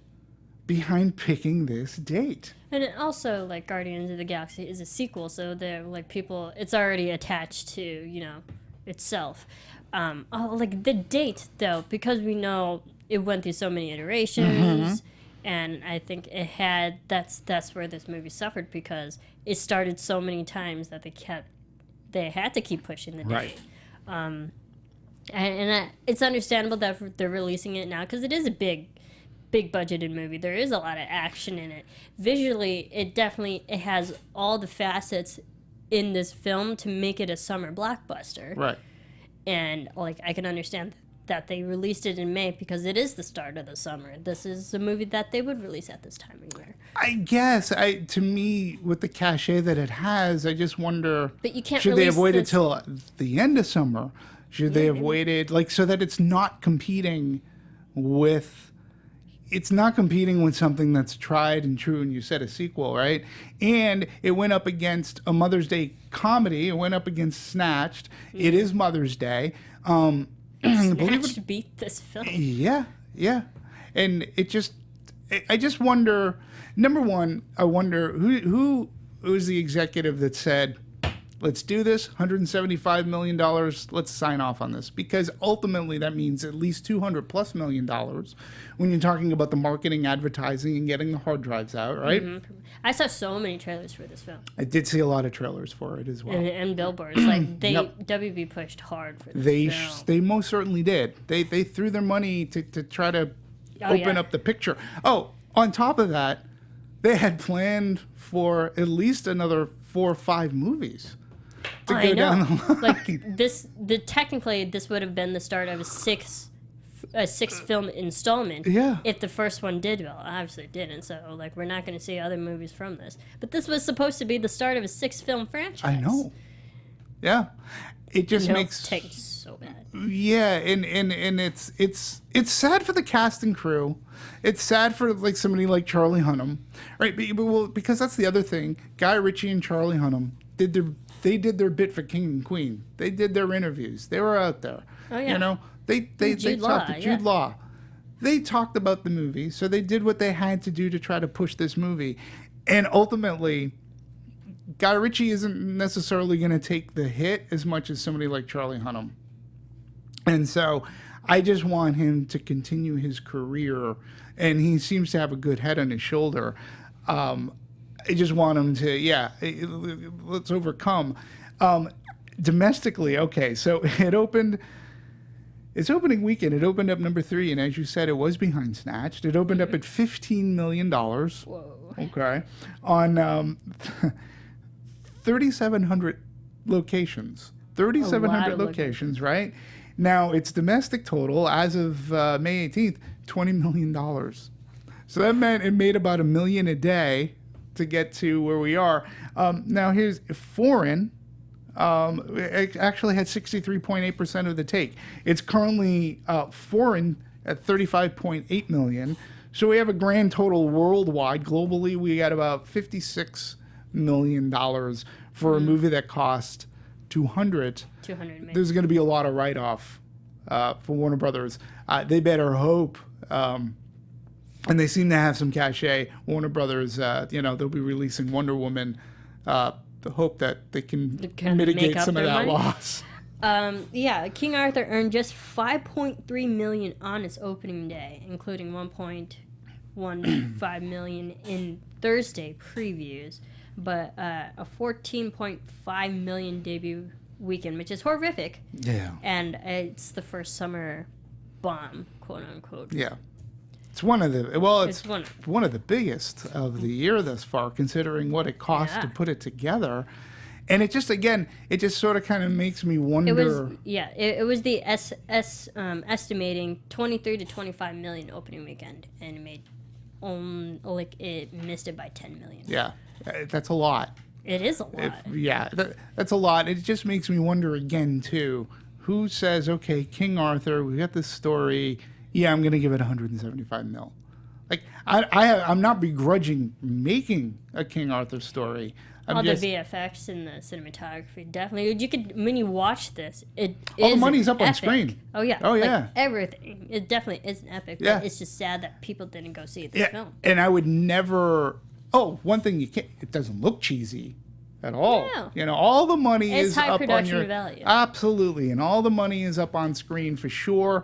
behind picking this date? And it also, like, Guardians of the Galaxy is a sequel, so they're, like, people, it's already attached to, you know, itself. Like, the date, though, because we know it went through so many iterations, and I think it had, that's where this movie suffered, because it started so many times that they had to keep pushing the date. Right. And it's understandable that they're releasing it now, because it is a big big budgeted movie. There is a lot of action in it. Visually, it has all the facets in this film to make it a summer blockbuster. Right. And like I can understand that they released it in May because it is the start of the summer. This is a movie that they would release at this time of year. I guess to me, with the cachet that it has, I just wonder. But you can't. Should they have waited this... till the end of summer? Should they have waited so that it's not competing with? It's not competing with something that's tried and true, and you said a sequel, right? And it went up against a Mother's Day comedy. It went up against Snatched. It is Mother's Day. Snatched beat this film. Yeah. And I just wonder, number one, I wonder who was the executive that said, let's do this, $175 million, let's sign off on this. Because ultimately that means at least $200+ million when you're talking about the marketing, advertising, and getting the hard drives out, right? Mm-hmm. I saw so many trailers for this film. I did see a lot of trailers for it as well. And billboards. Like, WB pushed hard for this film. They most certainly did. They threw their money to try to open up the picture. Oh, on top of that, they had planned for at least another 4 or 5 movies to go down the line. Like technically, this would have been the start of a sixth film installment. Yeah. If the first one did well, obviously it didn't. So like we're not going to see other movies from this. But this was supposed to be the start of a 6-film franchise. I know. Yeah. It just makes take so bad. Yeah, and it's sad for the cast and crew. It's sad for like somebody like Charlie Hunnam, right? But because that's the other thing. Guy Ritchie and Charlie Hunnam did their bit for King and Queen. They did their interviews. They were out there. Oh yeah. You know, they talked to Jude Law. They talked about the movie, so they did what they had to do to try to push this movie, and ultimately, Guy Ritchie isn't necessarily going to take the hit as much as somebody like Charlie Hunnam. And so I just want him to continue his career, and he seems to have a good head on his shoulder. I just want him to, let's overcome. Domestically, okay, so its opening weekend, it opened up number 3, and as you said, it was behind Snatched. It opened up at $15 million. Whoa. Okay. On 3,700 locations. 3,700 locations, right? Now, its domestic total, as of May 18th, $20 million. So that meant it made about $1 million a day to get to where we are. Now, here's foreign. It actually had 63.8% of the take. It's currently foreign at 35.8 million. So we have a grand total worldwide. Globally, we got about $56 million for a movie that cost $200 million. There's going to be a lot of write-off for Warner Brothers. They better hope, and they seem to have some cachet. Warner Brothers, they'll be releasing Wonder Woman. The hope that they can mitigate some of that loss. King Arthur earned just $5.3 million on its opening day, including $1.15 million in Thursday previews, but a $14.5 million debut weekend, which is horrific. Yeah. And it's the first summer bomb, quote unquote. Yeah. It's one of the one of the biggest of the year thus far, considering what it cost to put it together, and it just sort of kind of makes me wonder. It was the estimating 23 to 25 million opening weekend, and it made it missed it by 10 million. Yeah, that's a lot. It is a lot. That's a lot. It just makes me wonder again too. Who says, okay, King Arthur, we got this story. Yeah, I'm going to give it 175 mil. Like, I'm not begrudging making a King Arthur story. The VFX and the cinematography, definitely. You could, when you watch this, all the money's up on screen. Oh, yeah. Oh, yeah. Like, everything. It definitely is an epic. Yeah. But it's just sad that people didn't go see this film. And I would never... Oh, one thing you can't... It doesn't look cheesy at all. No. All the money is high up on production value. Absolutely. And all the money is up on screen for sure.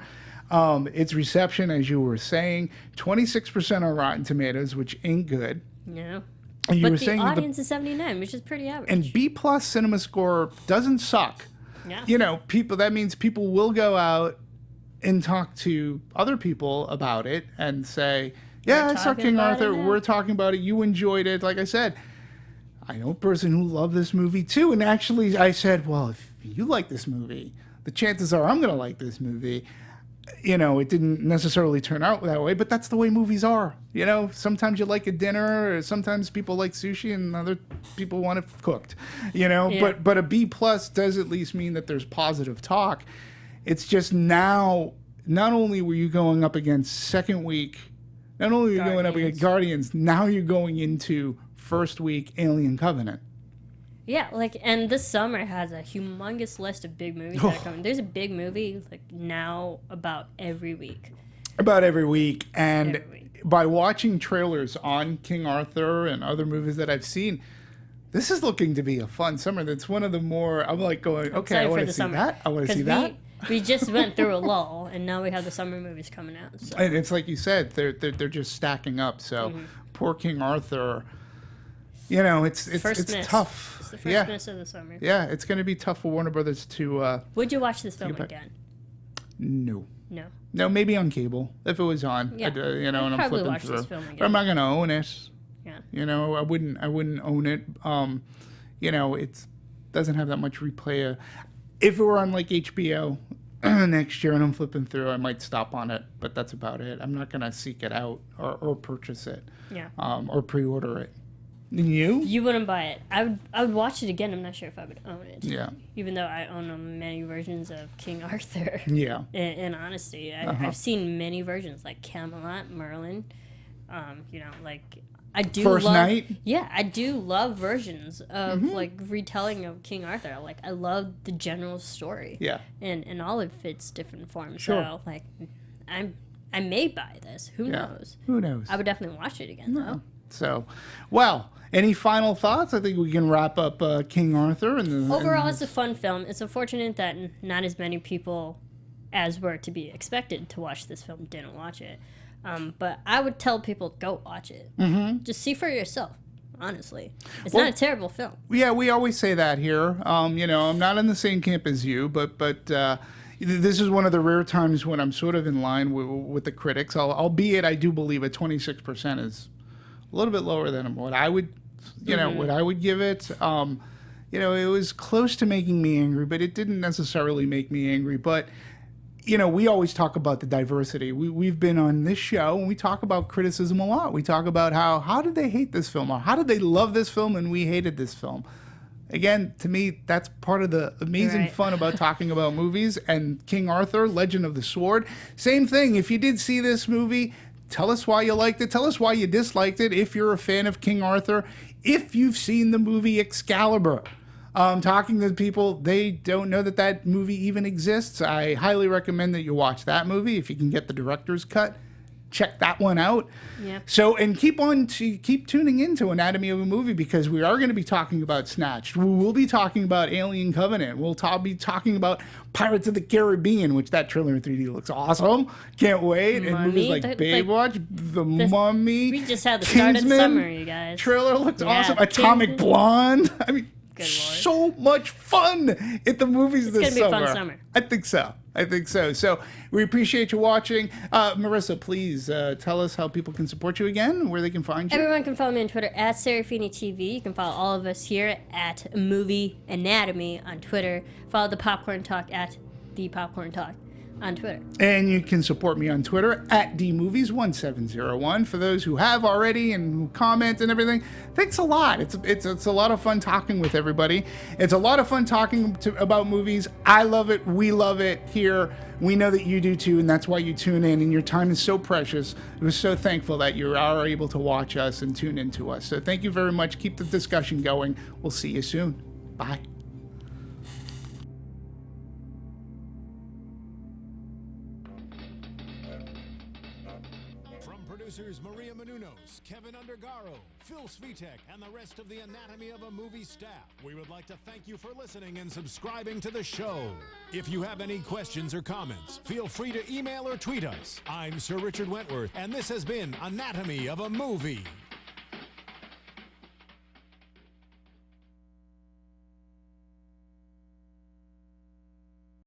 Its reception, as you were saying, 26% on Rotten Tomatoes, which ain't good. No. And you but were the saying audience is 79, which is pretty average. And B+ cinema score doesn't suck. Yeah. That means people will go out and talk to other people about it and say, yeah, I saw talking King about it Arthur. now. We're talking about it. You enjoyed it. Like I said, I know a person who loved this movie too. And actually, I said, well, if you like this movie, the chances are I'm going to like this movie. You know, it didn't necessarily turn out that way, but that's the way movies are. You know, sometimes you like a dinner, or sometimes people like sushi, and other people want it cooked. You know, Yeah. but a B+ does at least mean that there's positive talk. It's just now, not only were you going up against second week, not only are you going up against Guardians, now you're going into first week Alien Covenant. Yeah, like, and this summer has a humongous list of big movies that are coming. There's a big movie, like, now about every week. About every week. And Every week. by watching trailers on King Arthur and other movies that I've seen, this is looking to be a fun summer. That's one of the more, I'm like going, okay, I Excited want for to the see summer. that. I want to 'Cause see that. We just went through a lull, and now we have the summer movies coming out. So. And it's like you said, they're just stacking up. So Mm-hmm. poor King Arthur, you know, it's First miss. tough. It's the first Yeah. miss of the summer. Yeah, it's going to be tough for Warner Brothers to. Would you watch this film back. again? No. No. No, maybe on cable if it was on. Yeah. You know, I'd and I'm probably flipping watch through. this film But I'm again. not going to own it. Yeah. You know, I wouldn't own it. You know, it doesn't have that much replay. If it were on like HBO next year and I'm flipping through, I might stop on it, but that's about it. I'm not gonna seek it out or purchase it, Yeah. or pre-order it. And you? You wouldn't buy it. I would watch it again. I'm not sure if I would own it. Yeah. Even though I own many versions of King Arthur. Yeah. In honesty, I've seen many versions like Camelot, Merlin. You know, like I do First love, Night? Yeah, I do love versions of like retelling of King Arthur. Like I love the general story. Yeah. And all of its different forms. Sure. So like I may buy this. Who Yeah. knows? Who knows? I would definitely watch it again though. So, well, any final thoughts? I think we can wrap up King Arthur. Overall, it's a fun film. It's unfortunate that not as many people as were to be expected to watch this film didn't watch it. But I would tell people, go watch it. Mm-hmm. Just see for yourself, honestly. It's not a terrible film. Yeah, we always say that here. You know, I'm not in the same camp as you, but this is one of the rare times when I'm sort of in line with the critics. Albeit, I do believe a 26% is a little bit lower than what I would, you know, what I would give it. You know, it was close to making me angry, but it didn't necessarily make me angry. But you know, we always talk about the diversity. We've been on this show and we talk about criticism a lot. We talk about how did they hate this film, or how did they love this film and we hated this film. Again, to me, that's part of the amazing Right. fun about talking about movies. And King Arthur, Legend of the Sword, same thing. If you did see this movie, tell us why you liked it. Tell us why you disliked it. If you're a fan of King Arthur, if you've seen the movie Excalibur. Talking to people, they don't know that movie even exists. I highly recommend that you watch that movie if you can get the director's cut. Check that one out. Yeah. So, and keep tuning into Anatomy of a Movie, because we are going to be talking about Snatched. We will be talking about Alien Covenant. We'll be talking about Pirates of the Caribbean, which that trailer in 3D looks awesome. Can't wait. And movies like Baywatch, The Mummy, We just had the start of the Kingsman summer, you guys. trailer looks Yeah, awesome. Atomic Kingsman. Blonde. I mean, Good Lord. so much fun at the movies this gonna be a summer. fun summer. I think so. So we appreciate you watching. Marisa, please tell us how people can support you again, where they can find you. Everyone can follow me on Twitter at Serafini TV. You can follow all of us here at Movie Anatomy on Twitter. Follow the Popcorn Talk at the Popcorn Talk on Twitter. And you can support me on Twitter at dmovies1701. For those who have already and who comment and everything, thanks a lot. It's a lot of fun talking with everybody. It's a lot of fun talking about movies. I love it. We love it here. We know that you do too, and that's why you tune in. And your time is so precious. We're so thankful that you are able to watch us and tune into us. So thank you very much. Keep the discussion going. We'll see you soon. Bye. From producers Maria Menounos, Kevin Undergaro, Phil Svitek, and the rest of the Anatomy of a Movie staff, we would like to thank you for listening and subscribing to the show. If you have any questions or comments, feel free to email or tweet us. I'm Sir Richard Wentworth, and this has been Anatomy of a Movie.